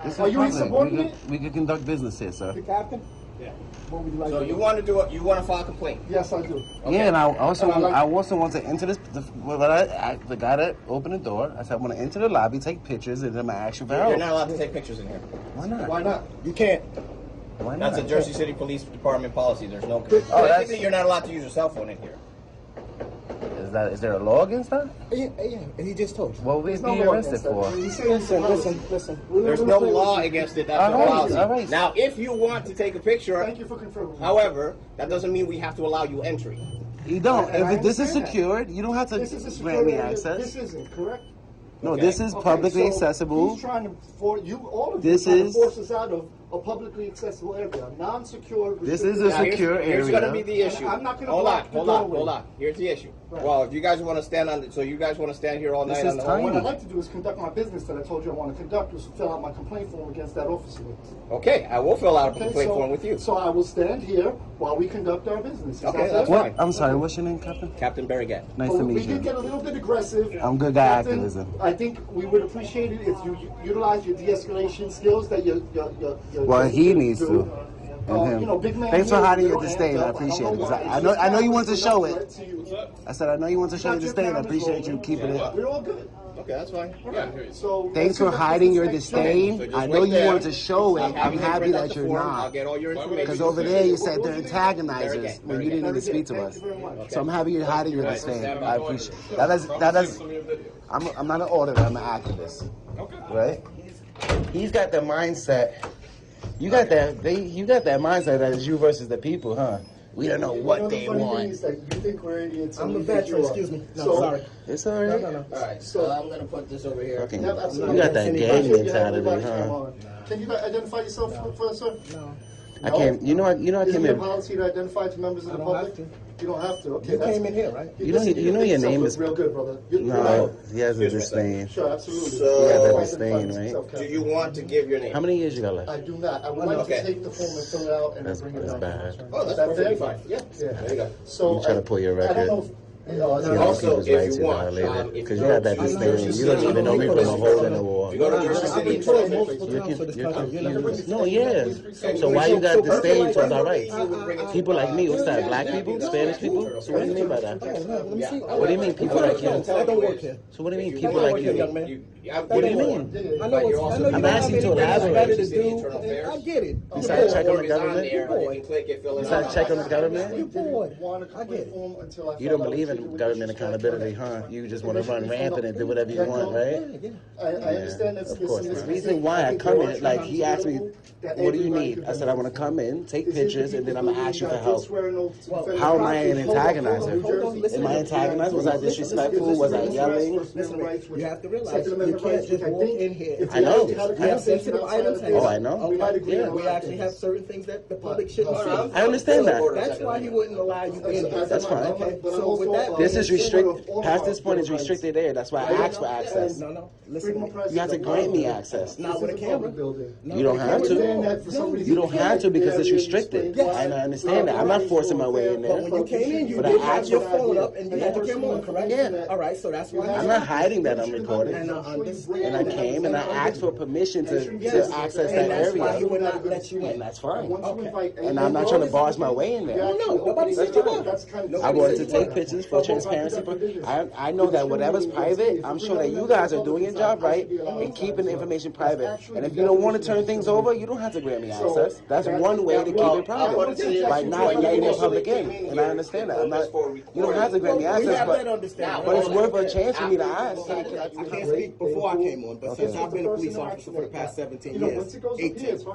This is Are you public. insubordinate? We could conduct business here, sir. The captain? Yeah. What would you like So to you do? want to do it? You want to file a complaint? Yes, I do. Yeah, and I also want to enter this. The guy that opened the door. I said I want to enter the lobby, take pictures, and then I'm gonna ask you for help. You're not allowed to take pictures in here. Why not? Why not? You can't. Why not? That's a Jersey City Police Department policy. There's no. that's- Basically, you're not allowed to use your cell phone in here. Is there a law against that? Yeah, he just told you. What would we be arrested for? Listen. There's no law against it. That's the policy. All right. Now, if you want to take a picture, Thank you for confirming. however, that doesn't mean we have to allow you entry. You don't. And I If this is understand that. secured, you don't have to This is a grant me security area. access. This isn't, correct? No, Okay. this is publicly Okay, so accessible. He's trying to force you, all of This you, trying is- to force us out of a publicly accessible area, non-secure. This is a restricted Now, here's- secure Here's area. going to be the issue. I'm not gonna hold block on, the hold on, doorway. hold on. Here's the issue. Right. Well, if you guys want to stand on, so you guys want to stand here all This night is on the tiny. What I'd like to do is conduct my business that I told you I want to conduct, was fill out my complaint form against that officer. Okay, I will fill out a Okay, complaint so- form with you. So I will stand here while we conduct our business. Is Okay, that that's fair? What? fine. I'm sorry. What's your name, Captain? Captain Barry Gatt. Nice But to we meet did you. get a little bit aggressive. I'm good guy Captain, activism. I think we would appreciate it if you utilize your de-escalation skills that your Well, he needs do. to. And him. You know, big man Thanks for here, hiding your little disdain. hands I up. appreciate don't it. 'Cause know why. I know you want to It's show not it. threat to you. I said I know you want to show your Got your disdain. I cameras appreciate you rolling. keeping it up. We're all good. Okay, that's fine. Yeah. So Thanks let's for conduct hiding your business next disdain. So just I know wait you there. want to show it. I'm I'm happy print out that the you're form. I'll not. get all your information. Because over there you said they're antagonizers Very when you didn't even speak to Thank us. you very much. So I'm happy you're hiding your disdain. I appreciate it. That is. I'm not an auditor. I'm an activist. Okay. Right? He's got the mindset. You got that. You got that mindset that is you versus the people, huh? We don't know what they The funny thing want. is that you think we're idiots. I'm and a we think veteran, you are. excuse me. No, So- sorry. It's all right. No. All right, so I'm going to put this over here. Fucking, Yeah, you absolutely. got that gang You have mentality, everybody huh? come on. Can you identify yourself first, sir? No. I can't. You know. I Isn't came it a here. policy to identify to members of the public? You don't have to. Okay, You came in here, right? You know your name is real good, brother. No, he has a disdain. Sure, absolutely. He has a disdain, right? Do you want to give your name? How many years you got left? I do not. I would like to take the form and fill it out and bring it down. Bad. Oh, that's perfectly fine. Yeah. There you go. So You trying to pull your I record? don't know. Also, if you want, because you got that disdain. You don't even know me from a hole in the wall. go to Jersey City. No, yeah. So why you got disdain towards our rights? People like me, what's that? Black people? Spanish people? So what do you mean by that? What do you mean people like you? I don't work here. So what do you mean people like you? What do you mean? I know I'm asking you to elaborate. I get it. You start checking on the government? You're bored. You start checking on the government? You're bored. I get it. You don't believe in government accountability, huh? You just want to run rampant and do whatever you want, right? I understand that's of course. The reason why I come in, like he asked me, what do you need? I said, I want to come in, take pictures, and then I'm going to ask you for help. How am I an antagonizer? Am I antagonized? Was I disrespectful? Was I yelling? Listen, you have to realize you can't just walk in here. I know. We have sensitive items. Oh, I know. Yeah. We actually have certain things that the public shouldn't see. I understand that. That's why he wouldn't allow you in here. That's fine. Okay. So with that, this is restricted. Past this point is restricted there. That's why I asked for access. No. Listen, you have to grant me access. not with a camera. You don't have to. You don't have to because it's restricted. And I understand that. I'm not forcing my way in there. But when you came in, you did have your phone up and you had the camera on, correct? Yeah. All right, so that's why. I'm not hiding that I'm recording. And I understand. And I came and I asked for permission to access that and that's why he area. would not let you in. And that's fine. Okay. And I'm not trying to barge my way in there. No, nobody said you were. I wanted to take pictures for transparency. I know that whatever's private, I'm sure that you guys are doing your job right and keeping the information private. And if you don't want to turn things over, you don't have to grant me access. That's one way to keep it private by not letting the public in. And I understand that. You don't have to grant me access, but it's worth a chance for me to ask. I can't speak before I came on, but since I've been a police officer for the past 17 years, 18.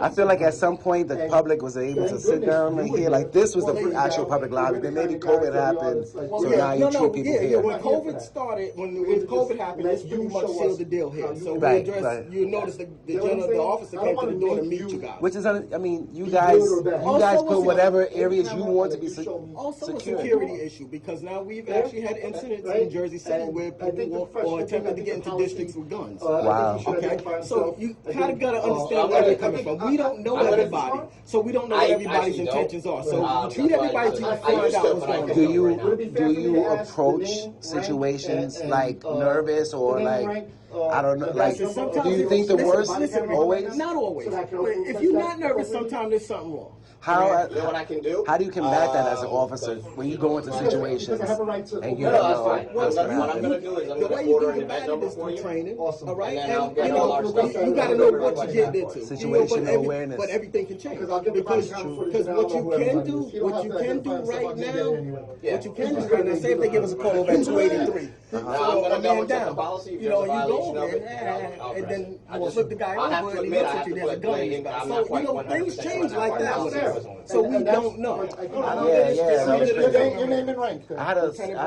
I feel like at some point the public was able to sit down and hear, like this was the actual public lobby. Then maybe COVID happened, so now you treat people here. When COVID started, when COVID happened, it's pretty much sealed the deal here. So we addressed, you notice the officer came to the door to meet you guys. Which is, I mean, you guys put whatever areas you want to be also secure. a security issue, because now we've actually had incidents in Jersey City where people or attempted to get into districts with guns. Wow. Okay, so you kind of got to understand where they're coming from. We don't know everybody, so we don't know what everybody's intentions are. So treat everybody till you find out what's going on. Do you approach situations like nervous or like, I don't know, like, do you think the worst always? Not always. If you're not nervous, sometimes there's something wrong. How do you combat that as an officer when you go into situations and you don't know what's going to happen? The way you can combat it is through training, all right? And you got to know what you get into. Situational awareness. But everything can change because what you can do right now, say if they give us a call over at 283, a man down, you go over there and then you flip the guy over and he looks at you, there's a gun in his back. So things change like that with us. So we don't know. Your name and rank. I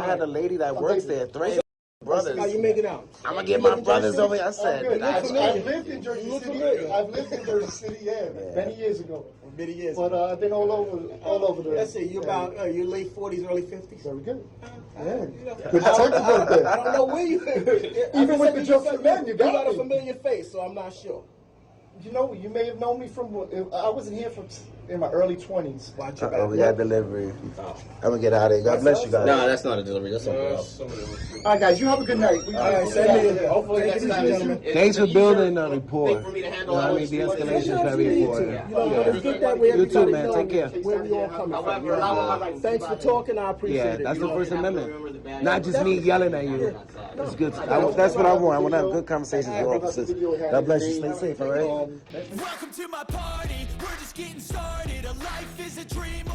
had a lady that works there, three brothers. How you make it out? I'm gonna get my brothers over here. I said, I've lived in Jersey City. Many years ago. Many years. But I've been all over the. Let's see, you're about your late 40s, early 50s. Very good. Good detective right there. I don't know where you. Even with the Joe man, you got a familiar face, so I'm not sure. You know, you may have known me from. I wasn't here in my early 20s. We got delivery. I'm gonna get out of here. God bless you guys. No, that's not a delivery. That's something else. All right, guys, you have a good night. Hopefully next time. Thanks for building a rapport. You know what I mean? De-escalation is very important. You too, man. Take care. Where we all coming from. Thanks for talking. I appreciate it. Yeah, that's the First Amendment. Not just me yelling at you. It's good. That's what I want. I want to have good conversations with officers. God bless you. Stay safe, all right? Welcome to my party, we're just getting started. A life is a dream.